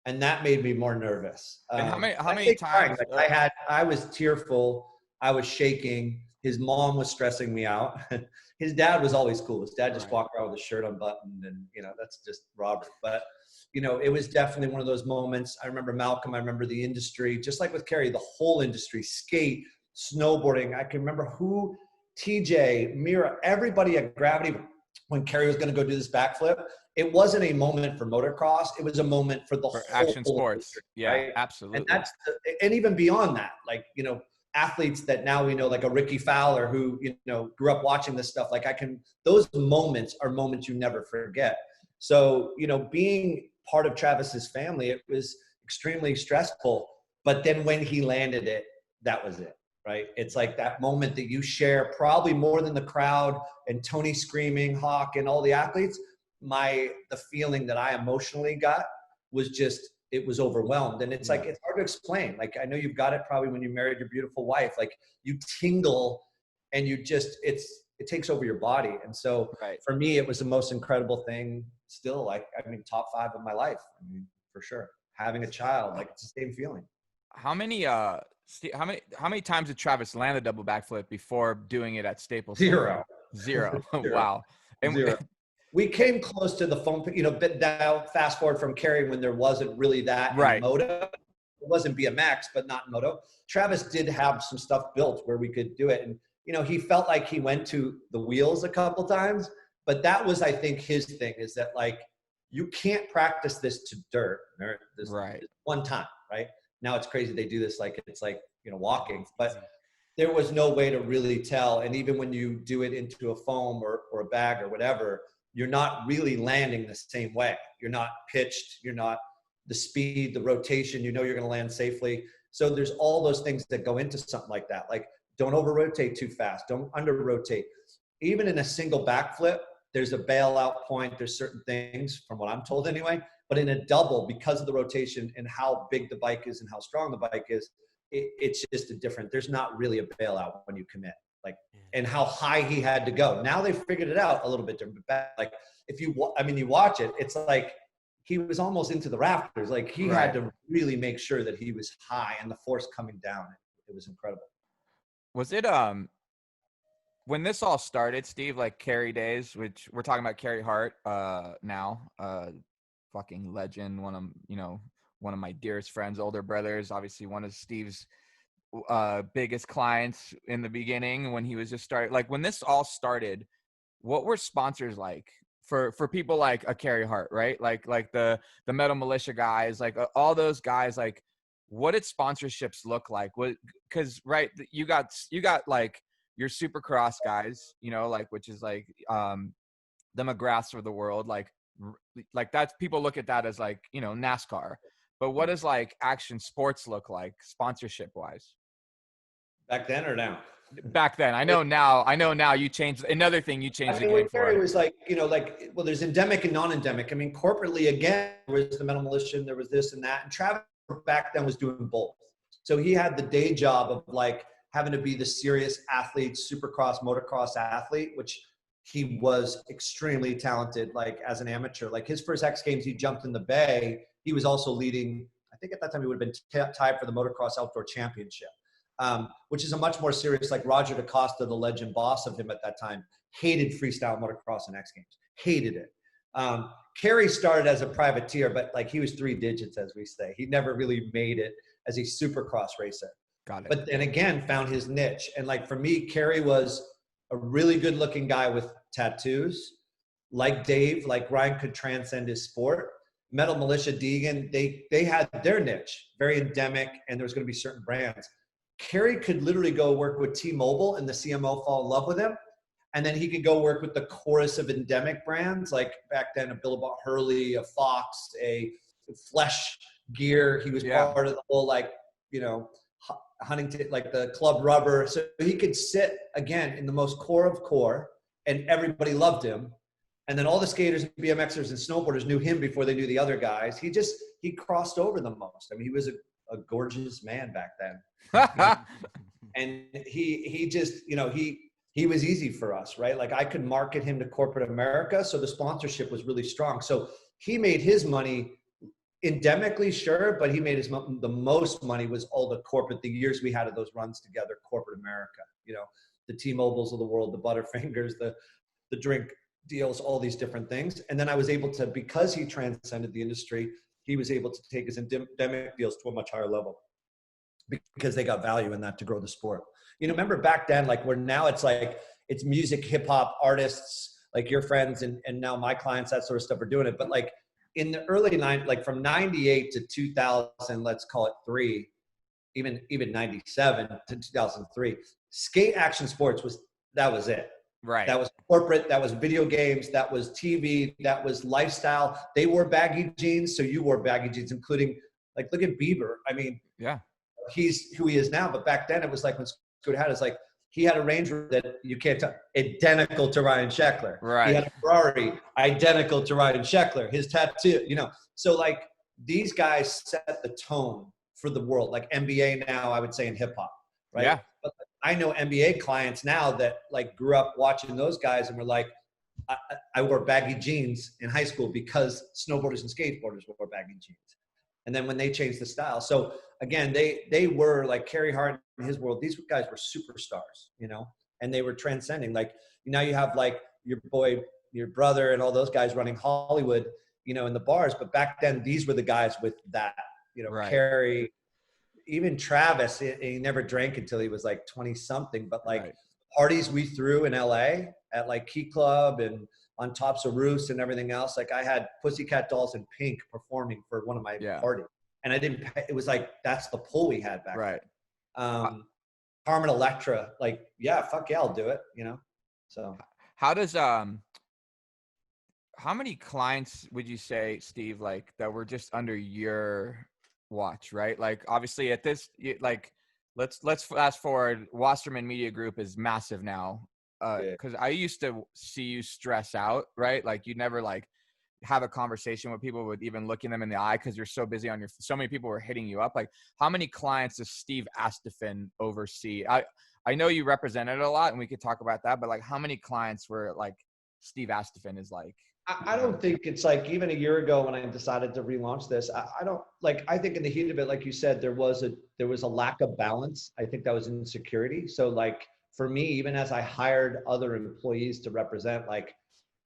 And that made me more nervous. And how many times? Like, I was tearful. I was shaking. His mom was stressing me out. His dad was always cool. His dad just walked around with his shirt unbuttoned, and, you know, that's just Robert. But, you know, it was definitely one of those moments. I remember Malcolm. I remember the industry, just like with Kerry, the whole industry, skate, snowboarding. I can remember TJ, Mira, everybody at Gravity, when Kerry was going to go do this backflip, it wasn't a moment for motocross. It was a moment for the whole action sports. industry, yeah, right? Absolutely. And and even beyond that, like, you know, athletes that now we know, like a Ricky Fowler, who, you know, grew up watching this stuff. Like, those moments are moments you never forget. So, you know, being part of Travis's family, it was extremely stressful. But then when he landed it, that was it. Right? It's like that moment that you share probably more than the crowd and Tony screaming, Hawk, and all the athletes. The feeling that I emotionally got was just, it was overwhelmed. And it's like, it's hard to explain. Like, I know you've got it probably when you married your beautiful wife, like, you tingle and you just, it takes over your body. And so for me, it was the most incredible thing still. Like, I mean, top 5 of my life. I mean, for sure. Having a child, like, it's the same feeling. How many times did Travis land a double backflip before doing it at Staples Center? Zero. Wow. And Zero. We came close to the foam, you know, but now fast forward from Kerry, when there wasn't really that in moto. It wasn't BMX, but not in moto. Travis did have some stuff built where we could do it. And, you know, he felt like he went to the wheels a couple times, but that was, I think, his thing, is that, like, you can't practice this to dirt. This one time, right? Now it's crazy they do this like it's like, you know, walking. But there was no way to really tell. And even when you do it into a foam or a bag or whatever, you're not really landing the same way. You're not pitched, you're not the speed, the rotation, you know you're gonna land safely. So there's all those things that go into something like that. Like, don't over rotate too fast, don't under rotate. Even in a single backflip, there's a bailout point, there's certain things, from what I'm told anyway, but in a double, because of the rotation and how big the bike is and how strong the bike is, it's just a different, there's not really a bailout when you commit. Like, and how high he had to go. Now they figured it out a little bit different. Like, if you, I mean, you watch it, it's like he was almost into the rafters. Like, he had to really make sure that he was high and the force coming down. It was incredible. Was it, when this all started, Steve, like Kerry days, which we're talking about Kerry Hart now, fucking legend, one of my dearest friends, older brothers, obviously one of Steve's biggest clients in the beginning when he was just starting. Like, when this all started, what were sponsors like for people like a Kerry Hart, right? Like the Metal Militia guys, like all those guys, like what did sponsorships look like? What, because you got like your Supercross guys, you know, like, which is like the McGraths of the world, like that's, people look at that as like, you know, NASCAR. But what does like action sports look like sponsorship wise? Back then or now? Back then. I know now you changed. Another thing you changed the game for. It was like, you know, like, well, there's endemic and non-endemic. I mean, corporately, again, there was the Metal Militia, and there was this and that. And Travis back then was doing both. So he had the day job of like having to be the serious athlete, supercross, motocross athlete, which he was extremely talented, like as an amateur. Like his first X Games, he jumped in the Bay. He was also leading, I think at that time he would have been tied for the motocross outdoor championship, which is a much more serious, like Roger DaCosta, the legend boss of him at that time, hated freestyle motocross and X Games, hated it. Kerry started as a privateer, but like he was 3 digits, as we say. He never really made it as a supercross racer. Got it. But then again, found his niche. And like for me, Kerry was a really good looking guy with tattoos. Like Dave, like Ryan could transcend his sport. Metal Militia, Deegan, they had their niche, very endemic, and there was going to be certain brands. Kerry could literally go work with T-Mobile and the CMO fall in love with him. And then he could go work with the chorus of endemic brands, like back then a Billabong Hurley, a Fox, a Flesh Gear. He was part of the whole, like, you know, Huntington, like the Club Rubber. So he could sit, again, in the most core of core, and everybody loved him. And then all the skaters and BMXers and snowboarders knew him before they knew the other guys. He crossed over the most. I mean, he was a gorgeous man back then. And he just, you know, he was easy for us, right? Like I could market him to corporate America. So the sponsorship was really strong. So he made his money endemically, sure, but he made the most money was all the corporate, the years we had of those runs together, corporate America, you know, the T-Mobiles of the world, the Butterfingers, the drink deals, all these different things. And then I was able to, because he transcended the industry, he was able to take his endemic deals to a much higher level because they got value in that to grow the sport. You know, remember back then, like where now it's like, it's music, hip hop artists, like your friends and now my clients, that sort of stuff are doing it. But like in the early 90s, like from 98 to 2000, let's call it 3, even 97 to 2003, skate action sports that was it. Right. That was corporate, that was video games, that was TV, that was lifestyle. They wore baggy jeans, so you wore baggy jeans, including, like, look at Bieber. I mean, yeah, he's who he is now, but back then it was like when Scooter had, it's like he had a Range Rover that you can't tell, identical to Ryan Scheckler. Right. He had a Ferrari identical to Ryan Scheckler. His tattoo, you know. So like these guys set the tone for the world, like NBA now, I would say in hip hop, right? Yeah. But I know NBA clients now that like grew up watching those guys and were like, I wore baggy jeans in high school because snowboarders and skateboarders wore baggy jeans. And then when they changed the style. So again, they were like Kerry Hart in his world. These guys were superstars, you know, and they were transcending. Like now you have like your boy, your brother and all those guys running Hollywood, you know, in the bars. But back then, these were the guys with that, you know, right. Kerry, even Travis, he never drank until he was like 20 something, but like parties we threw in LA at like Key Club and on tops of roofs and everything else. Like I had Pussycat Dolls in Pink performing for one of my parties. And I didn't, it was like, that's the pull we had back then. Carmen Electra, like, yeah, fuck yeah, I'll do it, you know? So How does how many clients would you say, Steve, like that were just under your watch, right? Like obviously at this, like let's fast forward. Wasserman Media Group is massive now. yeah. Because I used to see you stress out, right? Like you never like have a conversation with people with even looking them in the eye because you're so busy on your. So many people were hitting you up. Like how many clients does Steve Astephen oversee? I know you represented a lot, and we could talk about that. But like how many clients were like Steve Astephen is like? I don't think it's like even a year ago when I decided to relaunch this, I don't like, I think in the heat of it, like you said, there was a lack of balance. I think that was insecurity. So like for me, even as I hired other employees to represent, like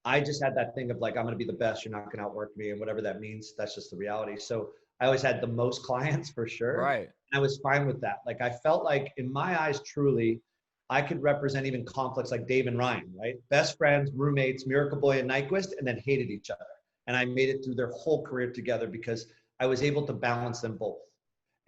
I just had that thing of like, I'm going to be the best. You're not going to outwork me. And whatever that means, that's just the reality. So I always had the most clients for sure. Right. And I was fine with that. Like I felt like in my eyes, truly, I could represent even conflicts like Dave and Ryan, right? Best friends, roommates, Miracle Boy and Nyquist, and then hated each other. And I made it through their whole career together because I was able to balance them both.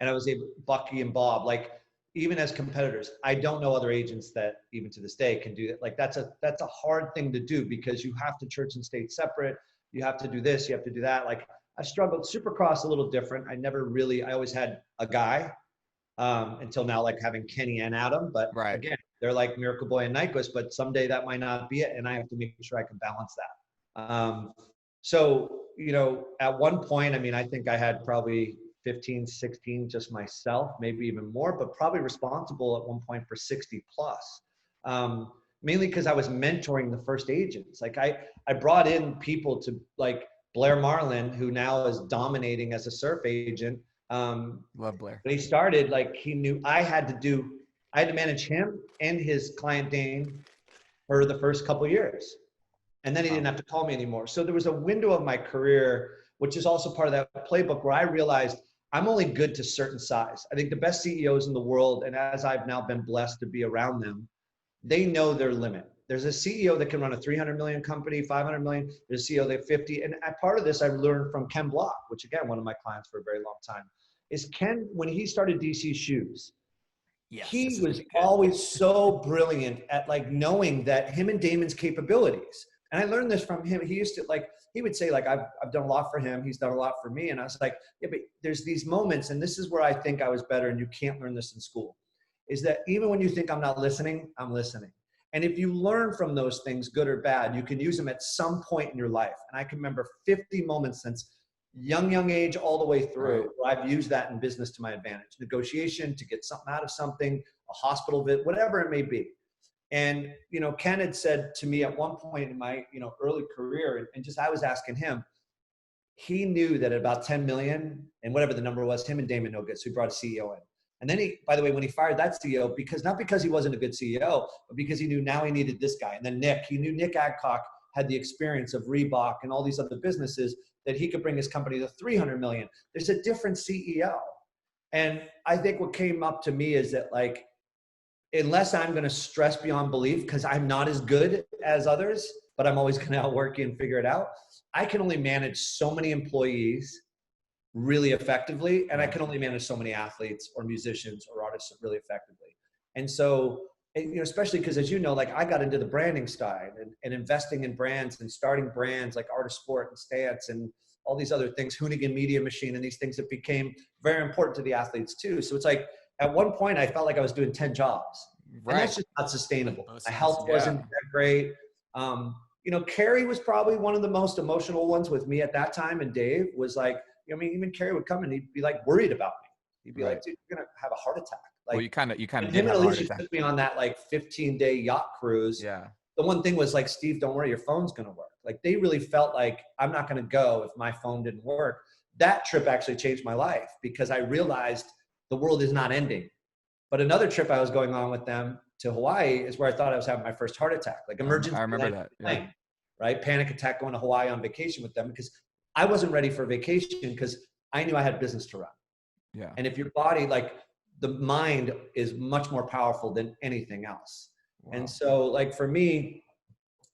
And I was able, Bucky and Bob, like even as competitors, I don't know other agents that even to this day can do that. Like that's a hard thing to do because you have to church and state separate. You have to do this, you have to do that. Like I struggled. Supercross a little different. I always had a guy until now, like having Kenny and Adam. But Right. again, they're like Miracle Boy and Nyquist, but someday that might not be it. And I have to make sure I can balance that. So, you know, at one point, I mean, I think I had probably 15, 16, just myself, maybe even more, but probably responsible at one point for 60 plus. Mainly because I was mentoring the first agents. Like I brought in people to like Blair Marlin, who now is dominating as a surf agent. Love Blair. When he started, like he knew I had to manage him and his client Dane for the first couple of years. And then he didn't have to call me anymore. So there was a window of my career, which is also part of that playbook where I realized I'm only good to certain size. I think the best CEOs in the world, and as I've now been blessed to be around them, they know their limit. There's a CEO that can run a 300 million company, 500 million. There's a CEO that 50. And part of this I learned from Ken Block, which again, one of my clients for a very long time, is Ken, when he started DC Shoes, Yes, he was always so brilliant at like knowing that him and Damon's capabilities. And I learned this from him. He used to like, he would say like, I've done a lot for him. He's done a lot for me. And I was like, yeah, but there's these moments. And this is where I think I was better. And you can't learn this in school, is that even when you think I'm not listening, I'm listening. And if you learn from those things, good or bad, you can use them at some point in your life. And I can remember 50 moments since young age all the way through where I've used that in business to my advantage. Negotiation, to get something out of something, a hospital visit, whatever it may be. And, you know, Ken had said to me at one point in my, you know, early career, and just I was asking him, he knew that at about 10 million and whatever the number was, him and Damon no good. So he brought a CEO in. And then he, by the way, when he fired that CEO, not because he wasn't a good CEO, but because he knew now he needed this guy. And then he knew Nick Adcock had the experience of Reebok and all these other businesses that he could bring his company to 300 million. There's a different CEO. And I think what came up to me is that like, unless I'm going to stress beyond belief, because I'm not as good as others, but I'm always going to outwork you and figure it out. I can only manage so many employees really effectively. And I can only manage so many athletes or musicians or artists really effectively. And so, you know, especially because as you know, like I got into the branding side and investing in brands and starting brands like Art of Sport and Stance and all these other things, Hoonigan Media Machine and these things that became very important to the athletes too. So it's like, at one point I felt like I was doing 10 jobs and that's just not sustainable. My health wasn't that great. You know, Carrie was probably one of the most emotional ones with me at that time. And Dave was like, I mean, even Carrie would come and he'd be like worried about me. He'd be like, dude, you're going to have a heart attack. Like, well, you kind of and did him have and a heart Alicia attack. took me on that like 15-day yacht cruise. Yeah. The one thing was like, Steve, don't worry, your phone's going to work. Like they really felt like I'm not going to go if my phone didn't work. That trip actually changed my life because I realized the world is not ending. But another trip I was going on with them to Hawaii is where I thought I was having my first heart attack, like emergency. I remember that. Yeah. Right? Panic attack going to Hawaii on vacation with them because I wasn't ready for vacation because I knew I had business to run. Yeah. And if your body, like the mind is much more powerful than anything else. Wow. And so like for me,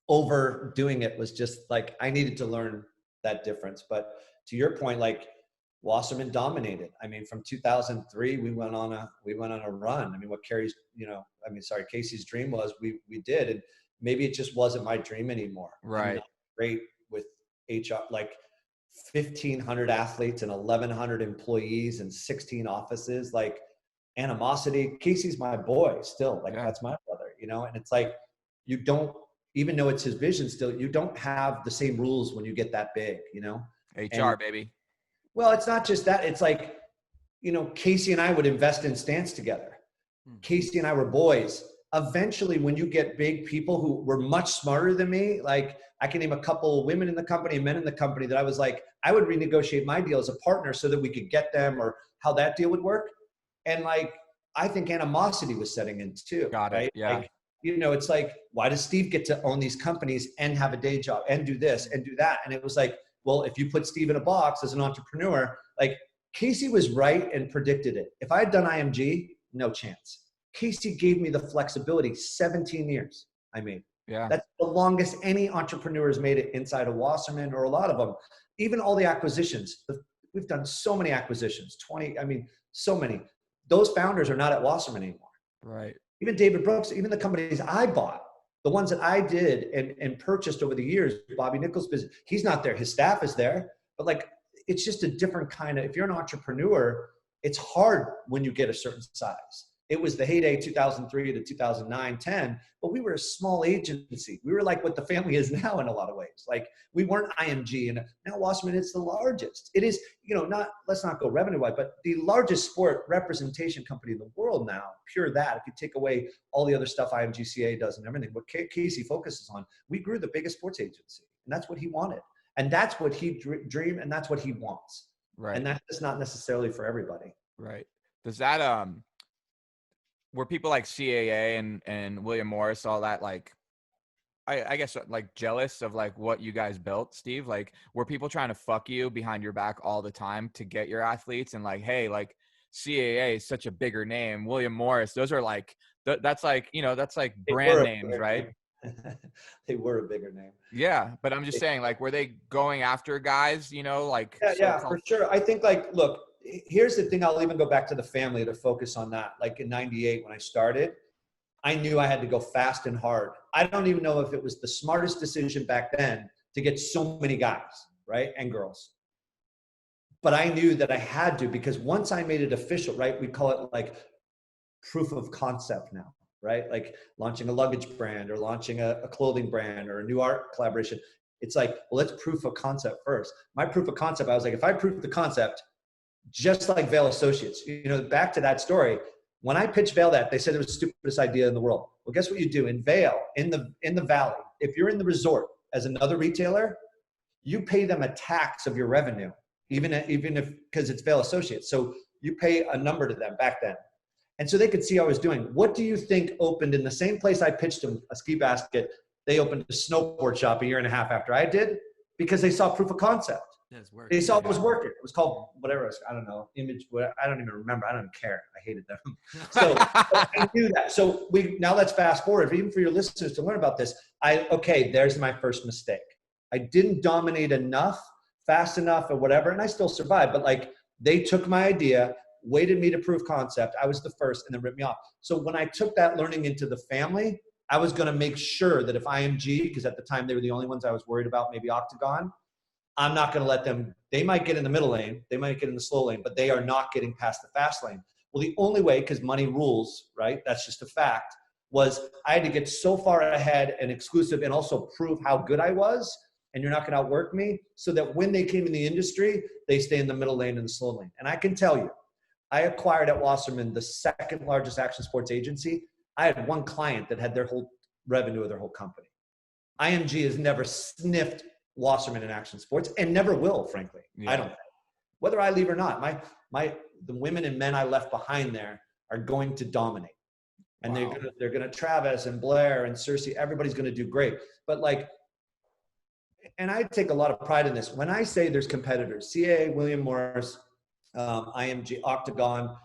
overdoing it was just like, I needed to learn that difference. But to your point, like Wasserman dominated. I mean, from 2003, we went on a run. I mean, what Casey's dream was, we did. And maybe it just wasn't my dream anymore. Right. I'm not great with HR, like 1,500 athletes and 1,100 employees and 16 offices, like animosity. Casey's my boy still, like that's my brother, you know? And it's like, you don't, even though it's his vision still, you don't have the same rules when you get that big, you know? HR, baby. Well, it's not just that. It's like, you know, Casey and I would invest in Stance together. Casey and I were boys. Eventually, when you get big people who were much smarter than me, like I can name a couple of women in the company and men in the company that I was like, I would renegotiate my deal as a partner so that we could get them, or how that deal would work. And like, I think animosity was setting in too. Got it. Right? Yeah. Like, you know, it's like, why does Steve get to own these companies and have a day job and do this and do that? And it was like, well, if you put Steve in a box as an entrepreneur, like Casey was right and predicted it. If I had done IMG, no chance. Casey gave me the flexibility. 17 years I made. Yeah. That's the longest any entrepreneur has made it inside of Wasserman, or a lot of them. Even all the acquisitions. We've done so many acquisitions, 20, I mean, so many. Those founders are not at Wasserman anymore. Right. Even David Brooks, even the companies I bought, the ones that I did and purchased over the years, Bobby Nichols' business, he's not there. His staff is there. But like, it's just a different kind of, if you're an entrepreneur, it's hard when you get a certain size. It was the heyday 2003 to 2009, 10, but we were a small agency. We were like what the family is now in a lot of ways. Like, we weren't IMG, and now Wasserman is the largest. It is, you know, let's not go revenue-wise, but the largest sport representation company in the world now, pure that. If you take away all the other stuff IMGCA does and everything, what Casey focuses on, we grew the biggest sports agency, and that's what he wanted. And that's what he dreamed, and that's what he wants. Right. And that's just not necessarily for everybody. Right. Does that, were people like CAA and William Morris, all that, like, I guess like jealous of like what you guys built, Steve? Like, were people trying to fuck you behind your back all the time to get your athletes, and like, hey, like CAA is such a bigger name, William Morris, those are like, that's like, you know, that's like brand names, right? They were a bigger name. Yeah. But I'm just saying, like, were they going after guys, you know, like, yeah, for sure. I think, like, look, here's the thing. I'll even go back to the family to focus on that. Like in 98, when I started, I knew I had to go fast and hard. I don't even know if it was the smartest decision back then to get so many guys, right, and girls. But I knew that I had to, because once I made it official, right, we call it like proof of concept now, right? Like launching a luggage brand, or launching a clothing brand, or a new art collaboration. It's like, well, let's proof of concept first. My proof of concept, I was like, if I prove the concept, just like Vail Associates, you know, back to that story. When I pitched Vail that, they said it was the stupidest idea in the world. Well, guess what you do in Vail, in the Valley? If you're in the resort as another retailer, you pay them a tax of your revenue, even if, because it's Vail Associates. So you pay a number to them back then. And so they could see how I was doing. What do you think opened in the same place I pitched them a ski basket? They opened a snowboard shop a year and a half after I did, because they saw proof of concept. They saw it was working. It was called whatever it was, I don't know, Image. I don't even remember. I don't even care. I hated them. So I knew that. So now let's fast forward, even for your listeners to learn about this. Okay, there's my first mistake. I didn't dominate enough, fast enough, or whatever, and I still survived. But like, they took my idea, waited me to prove concept. I was the first, and then ripped me off. So when I took that learning into the family, I was going to make sure that if IMG, because at the time they were the only ones I was worried about, maybe Octagon, I'm not going to let them, they might get in the middle lane, they might get in the slow lane, but they are not getting past the fast lane. Well, the only way, because money rules, right? That's just a fact, was I had to get so far ahead and exclusive, and also prove how good I was, and you're not going to outwork me, so that when they came in the industry, they stay in the middle lane and the slow lane. And I can tell you, I acquired at Wasserman the second largest action sports agency. I had one client that had their whole revenue of their whole company. IMG has never sniffed Wasserman in action sports, and never will, frankly. Yeah. I don't think. Whether I leave or not, the women and men I left behind there are going to dominate. And wow. they're gonna Travis and Blair and Cersei, everybody's gonna do great. But like, and I take a lot of pride in this. When I say there's competitors, CAA, William Morris, IMG, Octagon,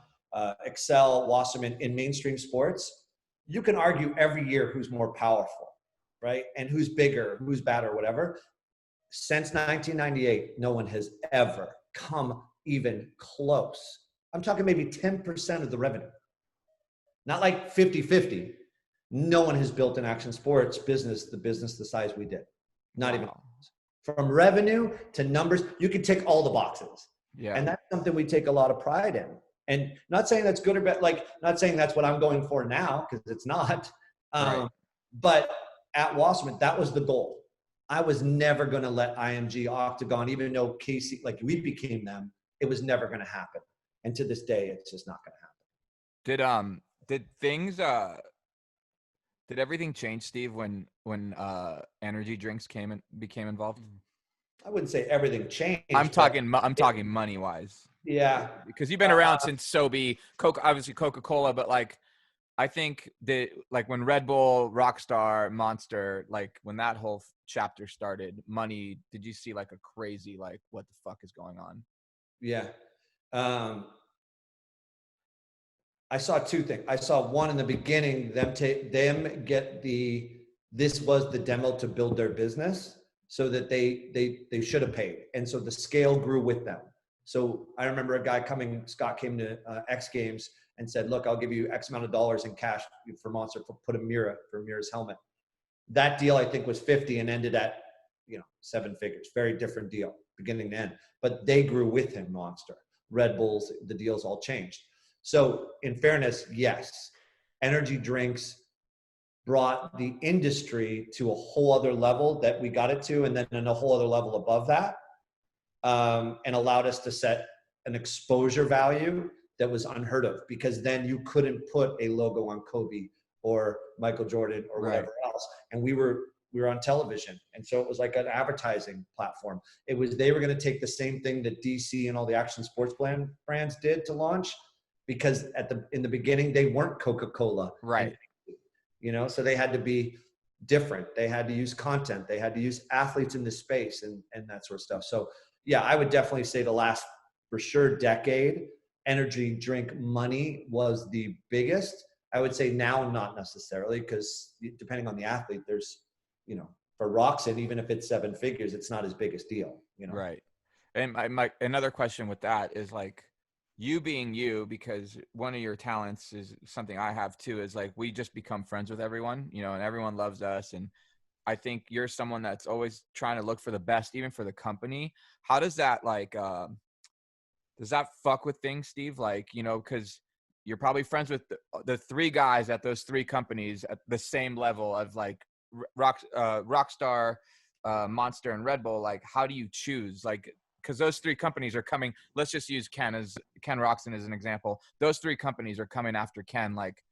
Excel, Wasserman in mainstream sports, you can argue every year who's more powerful, right? And who's bigger, who's better, whatever. Since 1998, no one has ever come even close. I'm talking maybe 10% of the revenue. Not like 50-50. No one has built an action sports business the size we did. Not even. From revenue to numbers, you can tick all the boxes. Yeah. And that's something we take a lot of pride in. And not saying that's good or bad, like not saying that's what I'm going for now, because it's not. Right. But at Wasserman, that was the goal. I was never going to let IMG, Octagon, even though Casey, like we became them, it was never going to happen. And to this day, it's just not going to happen. Did everything change, Steve, when energy drinks became involved? I wouldn't say everything changed. I'm talking money wise. Yeah. Because you've been around since Sobe, obviously Coca-Cola, but like, I think that like when Red Bull, Rockstar, Monster, like when that whole chapter started, money, did you see like a crazy, like what the fuck is going on? Yeah. I saw two things. I saw one in the beginning, this was the demo to build their business so that they should have paid. And so the scale grew with them. So I remember Scott came to X Games and said, look, I'll give you X amount of dollars in cash for Monster, put a Mira for Mira's helmet. That deal I think was 50 and ended at, 7 figures. Very different deal, beginning to end. But they grew with him, Monster. Red Bulls, the deals all changed. So in fairness, yes, energy drinks brought the industry to a whole other level that we got it to, and then in a whole other level above that, and allowed us to set an exposure value that was unheard of, because then you couldn't put a logo on Kobe or Michael Jordan or whatever else. And we were on television. And so it was like an advertising platform. They were going to take the same thing that DC and all the action sports brands did to launch, because in the beginning, they weren't Coca-Cola. Right. And, so they had to be different. They had to use content. They had to use athletes in the space and that sort of stuff. So yeah, I would definitely say the last, for sure, decade, energy drink money was the biggest. I would say now, not necessarily, because depending on the athlete, there's, for Roxanne, even if it's 7 figures, it's not his biggest deal, Right. And another question with that is like, you being you, because one of your talents is something I have too, is like, we just become friends with everyone, and everyone loves us. And I think you're someone that's always trying to look for the best, even for the company. How does that does that fuck with things, Steve? Like, cause you're probably friends with the 3 guys at those 3 companies at the same level of like Rockstar, Monster, and Red Bull. Like, how do you choose? Like, because those 3 companies are coming. Let's just use Ken Roxon as an example. Those 3 companies are coming after Ken, like,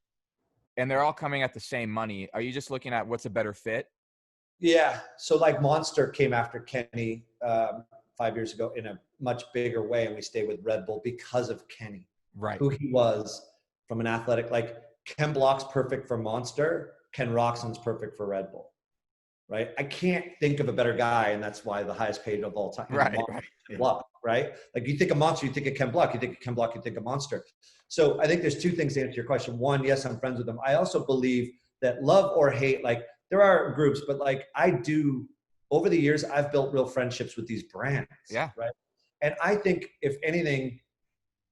and they're all coming at the same money. Are you just looking at what's a better fit? Yeah. So like Monster came after Kenny 5 years ago in a much bigger way, and we stayed with Red Bull because of Kenny, right? Who he was from an athletic. Like Ken Block's perfect for Monster. Ken Roxon's perfect for Red Bull. Right? I can't think of a better guy, and that's why the highest paid of all time. Right. Block, right? Like you think of Monster, you think of Ken Block. You think of Ken Block, you think of Monster. So I think there's 2 things to answer your question. One, yes, I'm friends with them. I also believe that love or hate, like there are groups, but like I do, over the years, I've built real friendships with these brands. Yeah. Right. And I think if anything,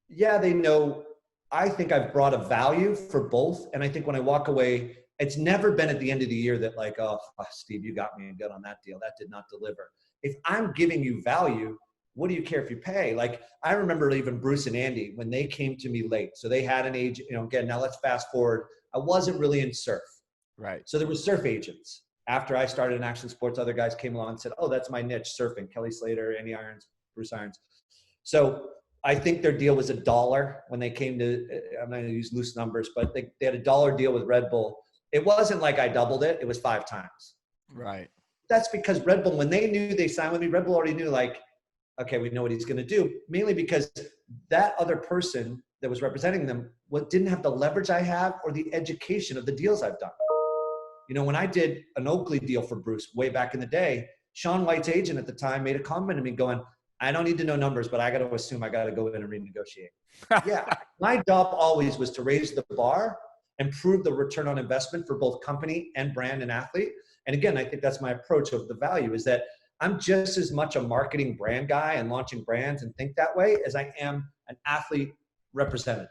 yeah, they know, I think I've brought a value for both. And I think when I walk away, it's never been at the end of the year that like, oh, Steve, you got me good on that deal. That did not deliver. If I'm giving you value, what do you care if you pay? Like, I remember even Bruce and Andy, when they came to me late. So they had an agent, again, now let's fast forward. I wasn't really in surf. Right. So there was surf agents. After I started in action sports, other guys came along and said, oh, that's my niche, surfing. Kelly Slater, Andy Irons, Bruce Irons. So I think their deal was $1 when they came to, I'm not going to use loose numbers, but they had a $1 deal with Red Bull. It wasn't like I doubled it. It was 5 times. Right. That's because Red Bull, when they knew they signed with me, Red Bull already knew like, okay, we know what he's going to do. Mainly because that other person that was representing them didn't have the leverage I have or the education of the deals I've done. When I did an Oakley deal for Bruce way back in the day, Sean White's agent at the time made a comment to me going, I don't need to know numbers, but I got to assume I got to go in and renegotiate. Yeah. My job always was to raise the bar and prove the return on investment for both company and brand and athlete. And again, I think that's my approach of the value, is that I'm just as much a marketing brand guy and launching brands and think that way as I am an athlete representative.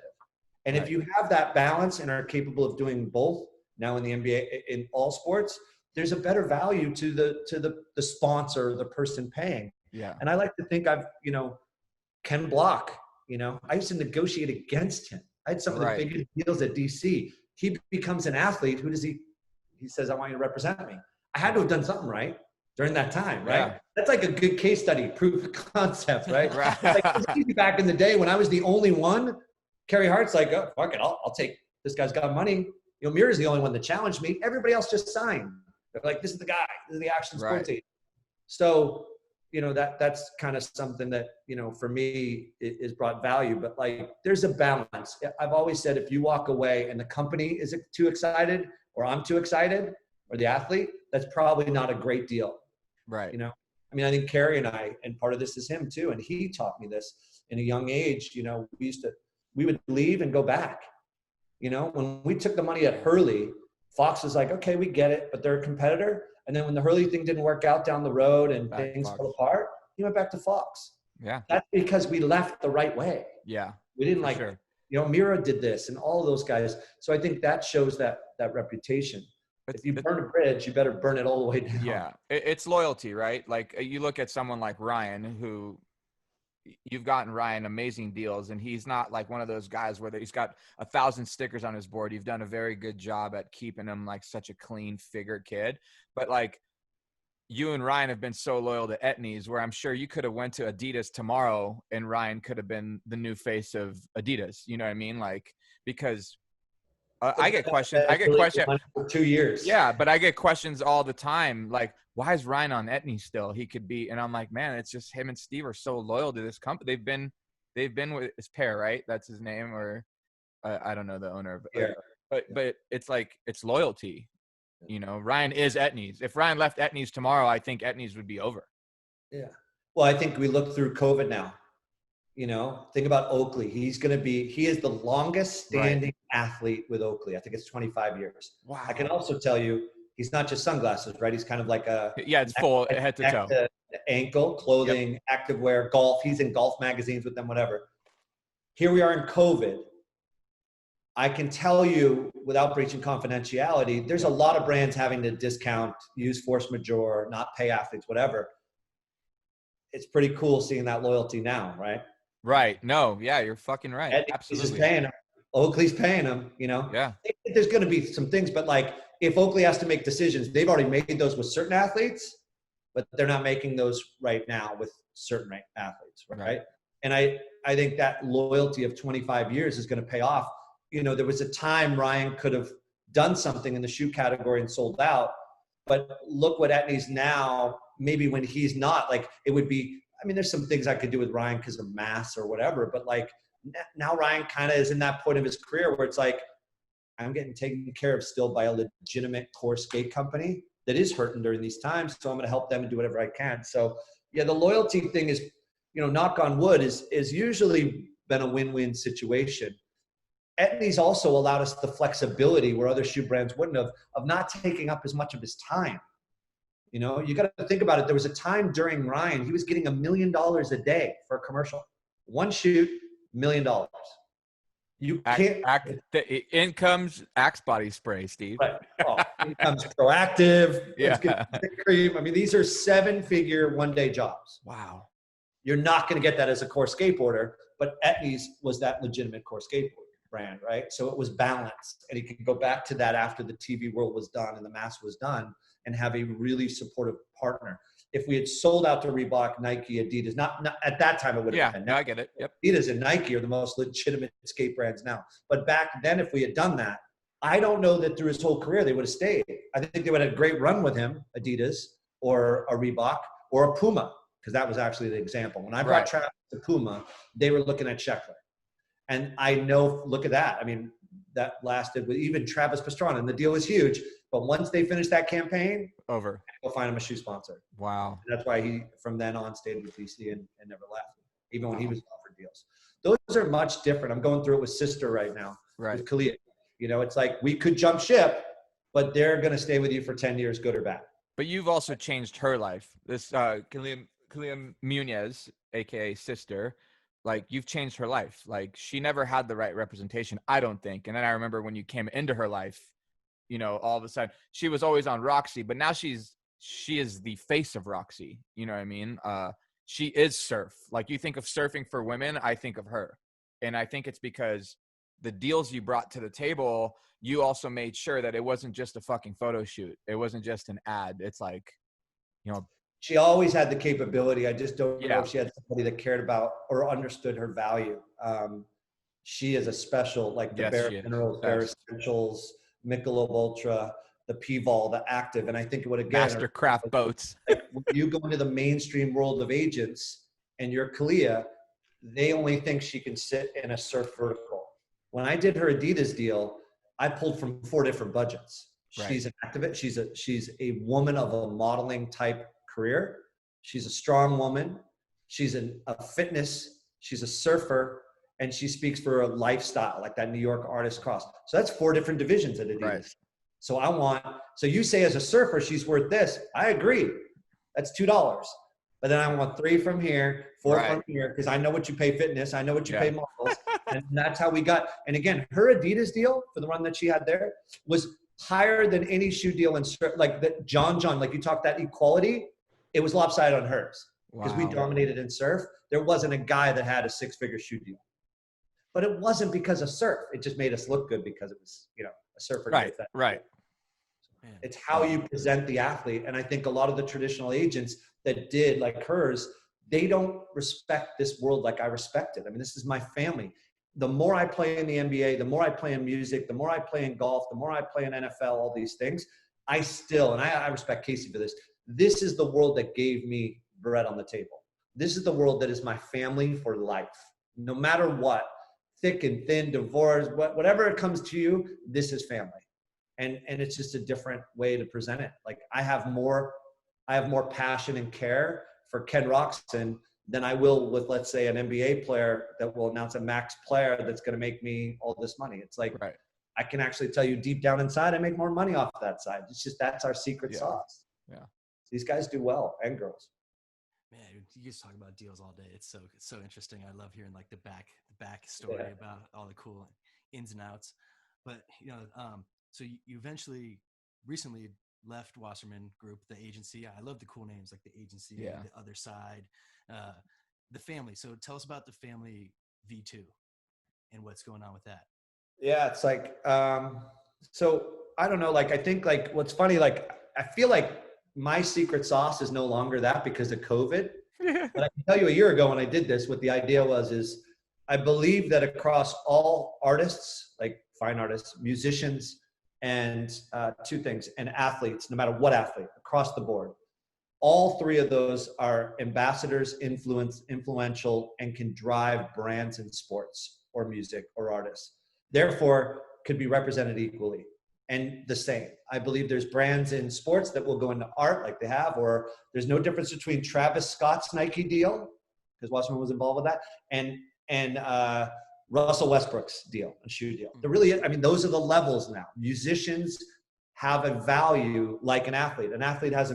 And if you have that balance and are capable of doing both now in the NBA, in all sports, there's a better value to the sponsor, the person paying. Yeah. And I like to think I've, Ken Block, I used to negotiate against him. I had some of the biggest deals at DC. He becomes an athlete. Who does he says, I want you to represent me. I had to have done something right during that time, right? Yeah. That's like a good case study, proof of concept, right? Right. Like, back in the day when I was the only one, Kerry Hart's like, oh, fuck it, I'll take, this guy's got money. Mira's the only one that challenged me. Everybody else just signed. They're like, this is the guy, this is the action sports agent. So, that's kind of something that, for me is brought value, but like, there's a balance. I've always said, if you walk away and the company is too excited or I'm too excited or the athlete, that's probably not a great deal. Right. I think Kerry and I, and part of this is him too. And he taught me this in a young age, we would leave and go back. When we took the money at Hurley, Fox was like, okay, we get it, but they're a competitor. And then when the Hurley thing didn't work out down the road and things fell apart, he went back to Fox. Yeah. That's because we left the right way. Yeah. We didn't Mira did this and all of those guys. So I think that shows that reputation. If you burn a bridge, you better burn it all the way down. Yeah. It's loyalty, right? Like you look at someone like Ryan, who you've gotten Ryan amazing deals, and he's not like one of those guys where he's got 1,000 stickers on his board. You've done a very good job at keeping him like such a clean figured kid. But like you and Ryan have been so loyal to Etnies, where I'm sure you could have went to Adidas tomorrow and Ryan could have been the new face of Adidas. You know what I mean? Like, because I get questions. For 2 years. Yeah, but I get questions all the time. Like, why is Ryan on Etnies still? He could be, and I'm like, man, it's just him and Steve are so loyal to this company. They've been with his pair, right? That's his name, or I don't know the owner, but it's like it's loyalty. Ryan is Etnies. If Ryan left Etnies tomorrow, I think Etnies would be over. Yeah. Well, I think we look through COVID now. Think about Oakley. He is the longest standing athlete with Oakley. I think it's 25 years. Wow. I can also tell you, he's not just sunglasses, right? He's kind of like it's full head to toe. Ankle, clothing, activewear, golf. He's in golf magazines with them, whatever. Here we are in COVID. I can tell you without breaching confidentiality, there's a lot of brands having to discount, use force majeure, not pay athletes, whatever. It's pretty cool seeing that loyalty now, right? Right. No. Yeah, you're fucking right. Etnies Absolutely. is paying him. Oakley's paying him, Yeah. There's going to be some things, but like if Oakley has to make decisions, they've already made those with certain athletes, but they're not making those right now with certain athletes, right? And I think that loyalty of 25 years is going to pay off. There was a time Ryan could have done something in the shoe category and sold out, but look what Etnies now, maybe when he's not, like it would be, there's some things I could do with Ryan because of mass or whatever, but like now Ryan kind of is in that point of his career where it's like, I'm getting taken care of still by a legitimate core skate company that is hurting during these times. So I'm going to help them and do whatever I can. So yeah, the loyalty thing is, knock on wood, is usually been a win-win situation. Etnies also allowed us the flexibility where other shoe brands wouldn't have, of not taking up as much of his time. You got to think about it. There was a time during Ryan, he was getting $1 million a day for a commercial. One shoot, $1 million. You can't. In comes Axe body spray, Steve. Right. In comes Proactive. Yeah. Cream. These are 7-figure one-day jobs. Wow. You're not going to get that as a core skateboarder, but Etnies was that legitimate core skateboard brand, right? So it was balanced, and he could go back to that after the TV world was done and the mass was done, and have a really supportive partner. If we had sold out to Reebok, Nike, Adidas, not at that time it would have been. Yeah, no, I get it. Yep. Adidas and Nike are the most legitimate skate brands now. But back then, if we had done that, I don't know that through his whole career they would have stayed. I think they would have had a great run with him, Adidas or a Reebok or a Puma, because that was actually the example. When I brought Travis to Puma, they were looking at Scheckler. And I know, look at that. That lasted with even Travis Pastrana, and the deal was huge. But once they finished that campaign, over. Go find him a shoe sponsor. Wow. And that's why he, from then on, stayed with DC and never left, even when he was offered deals. Those are much different. I'm going through it with Sister right now, with Kalia. It's like we could jump ship, but they're going to stay with you for 10 years, good or bad. But you've also changed her life. This Kalia Munez, aka sister, like you've changed her life. Like she never had the right representation, I don't think. And then I remember when you came into her life, you know, all of a sudden she was always on Roxy, but now she is the face of Roxy. You know what I mean? She is surf. Like you think of surfing for women, I think of her. And I think it's because the deals you brought to the table, you also made sure that it wasn't just a fucking photo shoot. It wasn't just an ad. It's like, you know, she always had the capability. I just don't know Yeah. if she had somebody that cared about or understood her value. She is a special, like the Yes, Bare she is. Minerals, Bare Best. Essentials, Michelob Ultra, the P-Vol, the Active. And I think what again, Mastercraft boats. like when you go into the mainstream world of agents and you're Kalia, they only think she can sit in a surf vertical. When I did her Adidas deal, I pulled from 4 different budgets. Right. She's an activist. She's a woman of a modeling type career. She's a strong woman. She's a fitness. She's a surfer, and she speaks for a lifestyle like that New York Artist Cross. So that's 4 different divisions at Adidas. Right. So you say as a surfer, she's worth this. I agree. That's $2. But then I want 3 from here, 4 Right. from here, because I know what you pay fitness. I know what you Yeah. pay models. And that's how we got. And again, her Adidas deal for the run that she had there was higher than any shoe deal in surf. Like that John, like you talked that equality, it was lopsided on hers because we Wow. dominated in surf. There wasn't a guy that had a 6-figure shoe deal. But it wasn't because of surf. It just made us look good because it was, you know, a surfer. Right. Gets that. Right. Man. It's how you present the athlete. And I think a lot of the traditional agents that did like hers, they don't respect this world like I respect it. I mean, this is my family. The more I play in the NBA, the more I play in music, the more I play in golf, the more I play in NFL, all these things, I still, and I respect Casey for this, this is the world that gave me bread on the table. This is the world that is my family for life. No matter what, thick and thin, divorce, whatever it comes to you, this is family. And it's just a different way to present it. Like I have more passion and care for Ken Roxon than I will with, let's say, an NBA player that will announce a max player that's going to make me all this money. It's like, Right. I can actually tell you deep down inside, I make more money off that side. It's just, that's our secret sauce. Yeah. These guys do well, and girls. Man, you guys talk about deals all day. It's so interesting. I love hearing like the back story about all the cool ins and outs. But you know, so you eventually recently left Wasserman Group, the agency. I love the cool names like the agency, Yeah. the other side, the family. So tell us about the family V2 and what's going on with that. Yeah, it's like, so I don't know, like, I think like what's funny, like, I feel like my secret sauce is no longer that because of COVID. But I can tell you a year ago when I did this, what the idea is I believe that across all artists, like fine artists, musicians, and 2 things, and athletes, no matter what athlete, across the board, all 3 of those are ambassadors, influential, and can drive brands in sports or music or artists. Therefore, could be represented equally and the same. I believe there's brands in sports that will go into art like they have, or there's no difference between Travis Scott's Nike deal, because Wasserman was involved with that, and Russell Westbrook's deal, a shoe deal. There really, I mean, those are the levels now. Musicians have a value like an athlete. An athlete has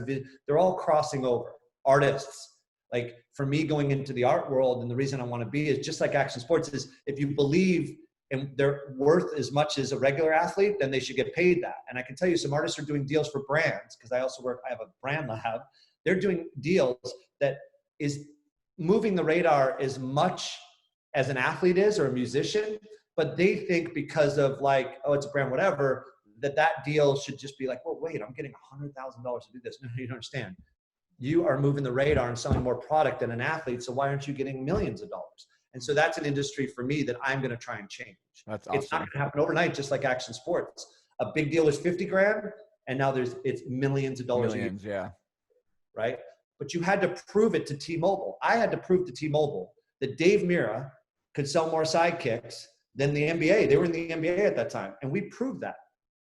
they're all crossing over. Artists, like for me going into the art world, and the reason I want to be is just like action sports is if you believe and they're worth as much as a regular athlete, then they should get paid that. And I can tell you some artists are doing deals for brands because I have a brand lab. They're doing deals that is moving the radar as much as an athlete is or a musician, but they think because of like, oh, it's a brand, whatever, that deal should just be like, well, wait, I'm getting $100,000 to do this. No, you don't understand. You are moving the radar and selling more product than an athlete. So why aren't you getting millions of dollars? And so that's an industry for me that I'm going to try and change. That's awesome. It's not going to happen overnight, just like action sports. A big deal is 50 grand, and now it's millions of dollars. Millions, yeah. Right? But you had to prove it to T-Mobile. I had to prove to T-Mobile that Dave Mira could sell more sidekicks than the NBA. They were in the NBA at that time, and we proved that.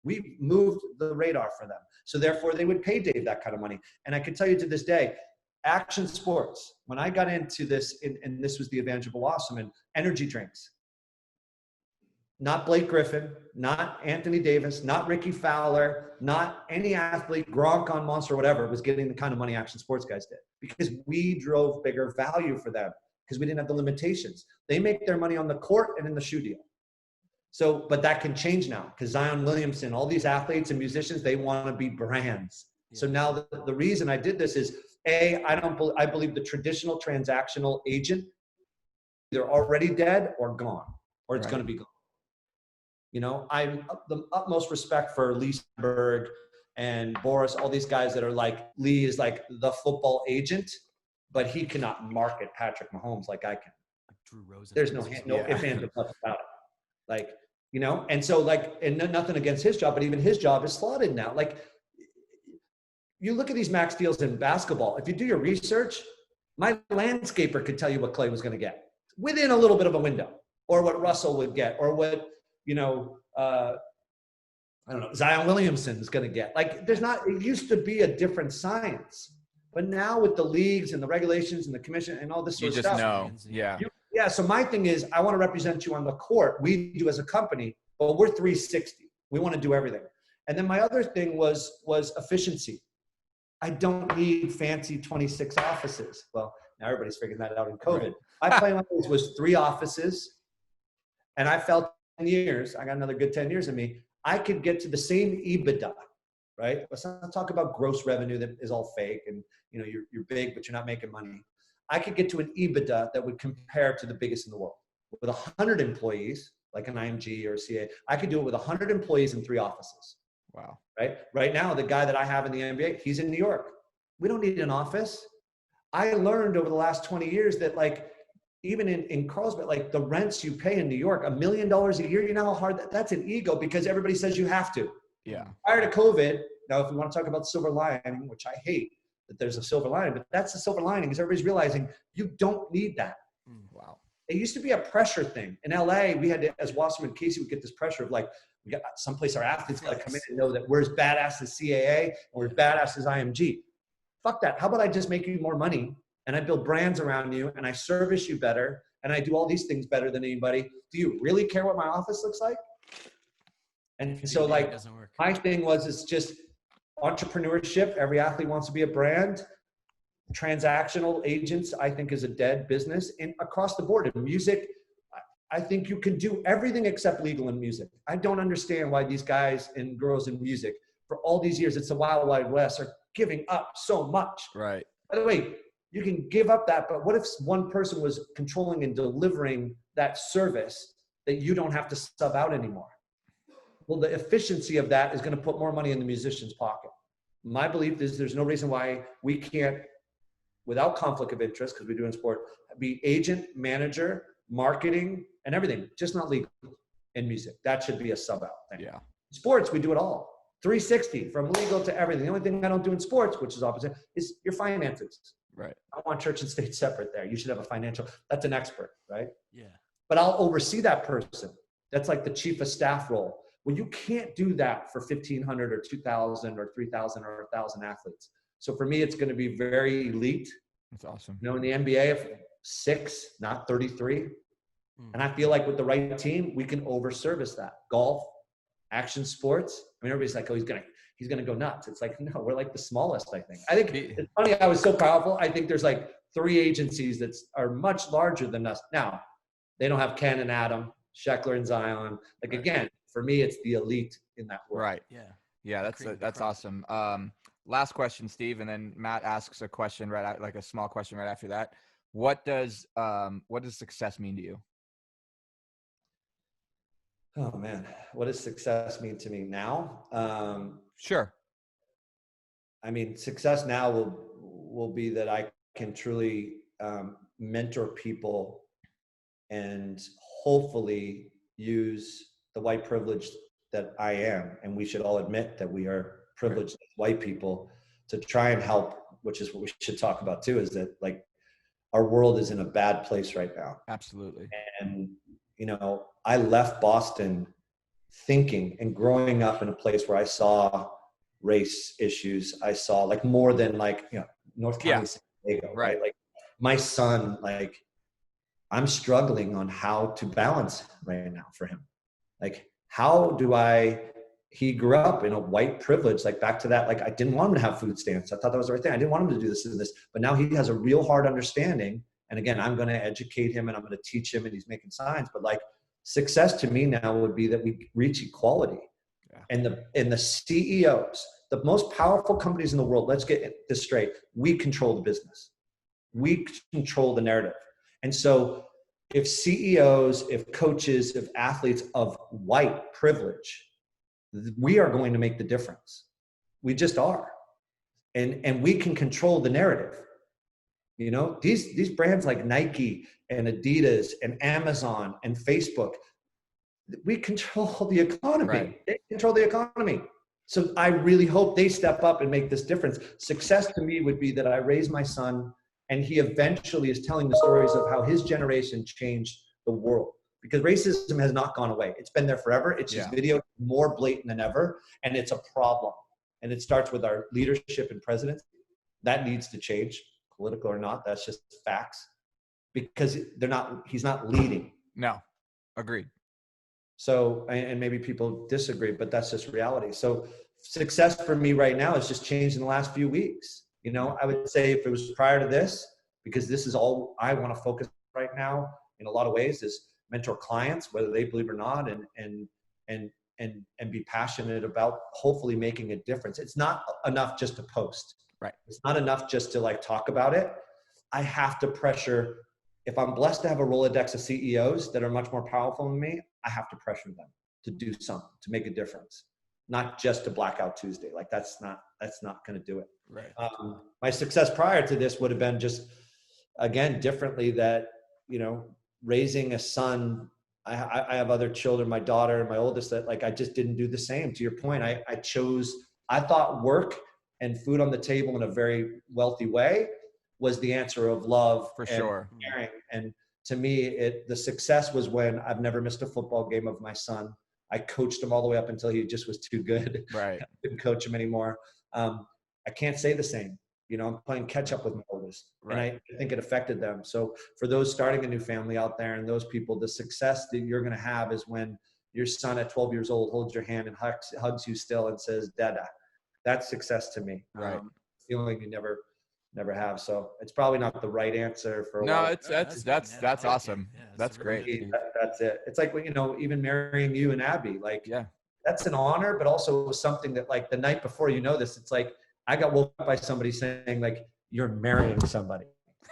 We moved the radar for them. So therefore, they would pay Dave that kind of money. And I can tell you to this day, action sports, when I got into this, and this was the advantage of Wasserman, energy drinks. not Blake Griffin, not Anthony Davis, not Ricky Fowler, not any athlete, Gronk on Monster, whatever, was getting the kind of money Action Sports guys did, because we drove bigger value for them, because we didn't have the limitations. They make their money on the court and in the shoe deal. So, but that can change now, because Zion Williamson, all these athletes and musicians, they want to be brands. Yeah. So now the reason I did this is, I believe the traditional transactional agent, they're already dead or gone, or it's going to be gone. You know, I'm the utmost respect for Lee Berg and Boris, all these guys that are like, Lee is like the football agent, but he cannot market Patrick Mahomes like I can. Like Drew Rosen. There's no ifs, ands, or buts about it. Like, you know, and so like, and nothing against his job, but even his job is slotted now. Like, you look at these max deals in basketball. If you do your research, my landscaper could tell you what Clay was going to get within a little bit of a window, or what Russell would get, or what, you know, I don't know, Zion Williamson is going to get. Like, it used to be a different science, but now with the leagues and the regulations and the commission and all this sort of stuff. You just know, yeah. So my thing is, I want to represent you on the court. We do as a company, but we're 360. We want to do everything. And then my other thing was efficiency. I don't need fancy 26 offices. Well, now everybody's figuring that out in COVID. Right. My plan was 3 offices, and I felt 10 years, I got another good 10 years in me, I could get to the same EBITDA, right? Let's not talk about gross revenue that is all fake and, you know, you're big, but you're not making money. I could get to an EBITDA that would compare to the biggest in the world. With 100 employees, like an IMG or CA, I could do it with 100 employees in 3 offices. Wow. Right? Right now, the guy that I have in the NBA, he's in New York. We don't need an office. I learned over the last 20 years that, like, even in Carlsbad, like the rents you pay in New York, $1 million a year, you know how hard that's an ego, because everybody says you have to. Yeah. Prior to COVID, now if we want to talk about silver lining, which I hate that there's a silver lining, but that's the silver lining, is everybody's realizing you don't need that. Wow. It used to be a pressure thing. In LA, we had to, as Wasserman Casey would get this pressure of like, we got someplace our athletes got to come in and know that we're as badass as CAA and we're as badass as IMG. Fuck that. How about I just make you more money and I build brands around you and I service you better and I do all these things better than anybody? Do you really care what my office looks like? And so like my thing was, it's just entrepreneurship. Every athlete wants to be a brand. Transactional agents, I think, is a dead business. And across the board in music, I think you can do everything except legal in music. I don't understand why these guys and girls in music for all these years, it's the Wild Wild West, are giving up so much. Right. By the way, you can give up that, but what if one person was controlling and delivering that service that you don't have to sub out anymore? Well, the efficiency of that is going to put more money in the musician's pocket. My belief is there's no reason why we can't, without conflict of interest, because we do in sport, be agent, manager, marketing, and everything, just not legal in music. That should be a sub out thing. Yeah. Sports, we do it all. 360, from legal to everything. The only thing I don't do in sports, which is opposite, is your finances. Right. I want church and state separate there. You should have a financial, that's an expert, right? Yeah. But I'll oversee that person. That's like the chief of staff role. Well, you can't do that for 1,500 or 2,000 or 3,000 or 1,000 athletes. So for me, it's going to be very elite. That's awesome. You know, in the NBA, 6, not 33. And I feel like with the right team, we can over-service that. Golf, action sports. I mean, everybody's like, oh, he's gonna go nuts. It's like, no, we're like the smallest, I think. I think it's funny, I was so powerful. I think there's like 3 agencies that are much larger than us. Now, they don't have Ken and Adam, Scheckler and Zion. Like, again, for me, it's the elite in that world. Right. Yeah. Yeah, that's awesome. Last question, Steve, and then Matt asks a question like a small question right after that. What does success mean to you? Oh man, what does success mean to me now? Sure. I mean, success now will be that I can truly mentor people and hopefully use the white privilege that I am, and we should all admit that we are privileged as white people, to try and help, which is what we should talk about too, is that like our world is in a bad place right now. Absolutely. And you know, I left Boston thinking and growing up in a place where I saw race issues. I saw like more than like, you know, North County, San Diego, right? Like my son, like I'm struggling on how to balance right now for him. Like, he grew up in a white privilege, like back to that, like I didn't want him to have food stamps. I thought that was the right thing. I didn't want him to do this and this, but now he has a real hard understanding. And again, I'm going to educate him and I'm going to teach him, and he's making signs, but like success to me now would be that we reach equality. And the CEOs, the most powerful companies in the world, let's get this straight. We control the business. We control the narrative. And so if CEOs, if coaches, if athletes of white privilege, we are going to make the difference. We just are. And we can control the narrative. You know, these brands like Nike and Adidas and Amazon and Facebook, we control the economy. Right. They control the economy. So I really hope they step up and make this difference. Success to me would be that I raise my son and he eventually is telling the stories of how his generation changed the world. Because racism has not gone away. It's been there forever. It's just video more blatant than ever. And it's a problem. And it starts with our leadership and presidency. That needs to change, political or not. That's just facts. Because he's not leading. No, agreed. So, and maybe people disagree, but that's just reality. So success for me right now is just changed in the last few weeks. You know, I would say if it was prior to this, because this is all I want to focus right now in a lot of ways, is mentor clients, whether they believe or not, and be passionate about hopefully making a difference. It's not enough just to post. Right. It's not enough just to like talk about it. I have to pressure. If I'm blessed to have a Rolodex of CEOs that are much more powerful than me, I have to pressure them to do something, to make a difference, not just to Blackout Tuesday. Like that's not going to do it. Right. My success prior to this would have been just, again, differently that, you know, raising a son. I have other children, my daughter, my oldest, that like, I just didn't do the same. To your point, I thought work and food on the table in a very wealthy way was the answer of love. For sure. Caring. And to me, the success was when I've never missed a football game of my son. I coached him all the way up until he just was too good. Right. I couldn't coach him anymore. I can't say the same. You know, I'm playing catch up with my oldest. Right. And I think it affected them. So for those starting a new family out there and those people, the success that you're going to have is when your son at 12 years old holds your hand and hugs you still and says, Dada. That's success to me. Right. Feeling you never have. So it's probably not the right answer for a while. That's awesome. Yeah, that's great. That's it. It's like, you know, even marrying you and Abby, like, that's an honor, but also something that like the night before, you know, this, it's like, I got woke up by somebody saying like, you're marrying somebody.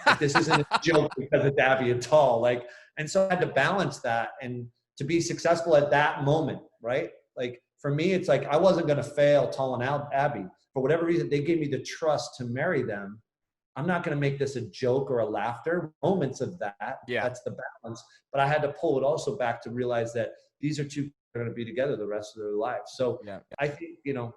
Like, this isn't a joke because it's Abby at all. Like, and so I had to balance that and to be successful at that moment. Right. Like for me, it's like, I wasn't going to fail telling Abby for whatever reason. They gave me the trust to marry them. I'm not going to make this a joke or a laughter. Moments of that. Yeah. That's the balance. But I had to pull it also back to realize that these are two who are going to be together the rest of their lives. So I think, you know,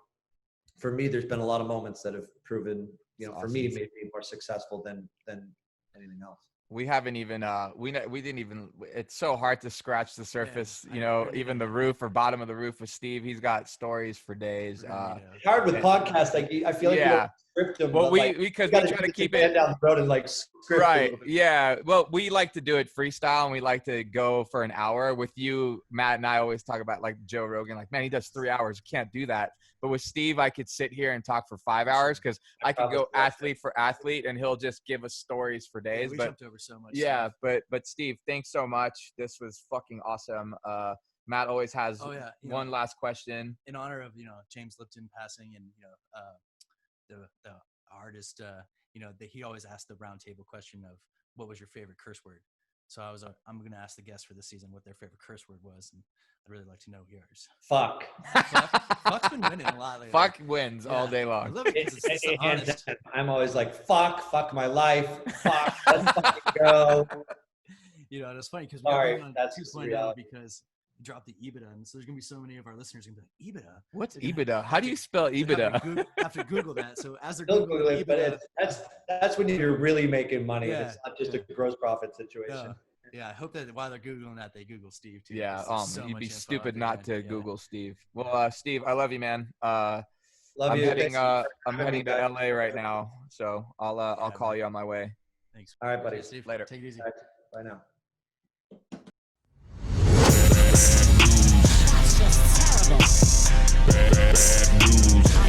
for me, there's been a lot of moments that have proven, you know, for me, maybe more successful than anything else. We haven't even, we didn't even, it's so hard to scratch the surface, you know, even the roof or bottom of the roof with Steve. He's got stories for days. It's hard with podcasts. Like, I feel like you don't script them. Well, because we try to keep it down the road and like script. Right. Yeah. Well, we like to do it freestyle and we like to go for an hour. With you, Matt and I always talk about like Joe Rogan, like, man, he does 3 hours. You can't do that. But with Steve, I could sit here and talk for 5 hours because I could go athlete for athlete and he'll just give us stories for days. We but jumped over so much. Yeah, but Steve, thanks so much. This was fucking awesome. Matt always has one last question. In honor of, you know, James Lipton passing and, you know, the artist, you know, he always asked the round table question of what was your favorite curse word? So I'm going to ask the guests for this season what their favorite curse word was. And I'd really like to know yours. Fuck. Fuck's been winning a lot lately. Fuck wins all day long. I love it 'cause it's so honest. I'm always like, fuck my life. Fuck, let's fucking go. You know, and it's funny because we're on 2.0 because you dropped the EBITDA. And so there's going to be so many of our listeners going to be like, EBITDA? What's EBITDA? How do you spell EBITDA? Have to Google that. So as they're Googling it, but that's when you're really making money. Yeah, it's not just a gross profit situation. Yeah, I hope that while they're Googling that, they Google Steve too. Yeah, so you'd be info stupid not to Google Steve. Well, Steve, I love you, man. Love I'm you. heading to LA right now, so I'll call you on my way. Thanks. All right, buddy. Steve, later. Take it easy. All right, bye now. Bad news.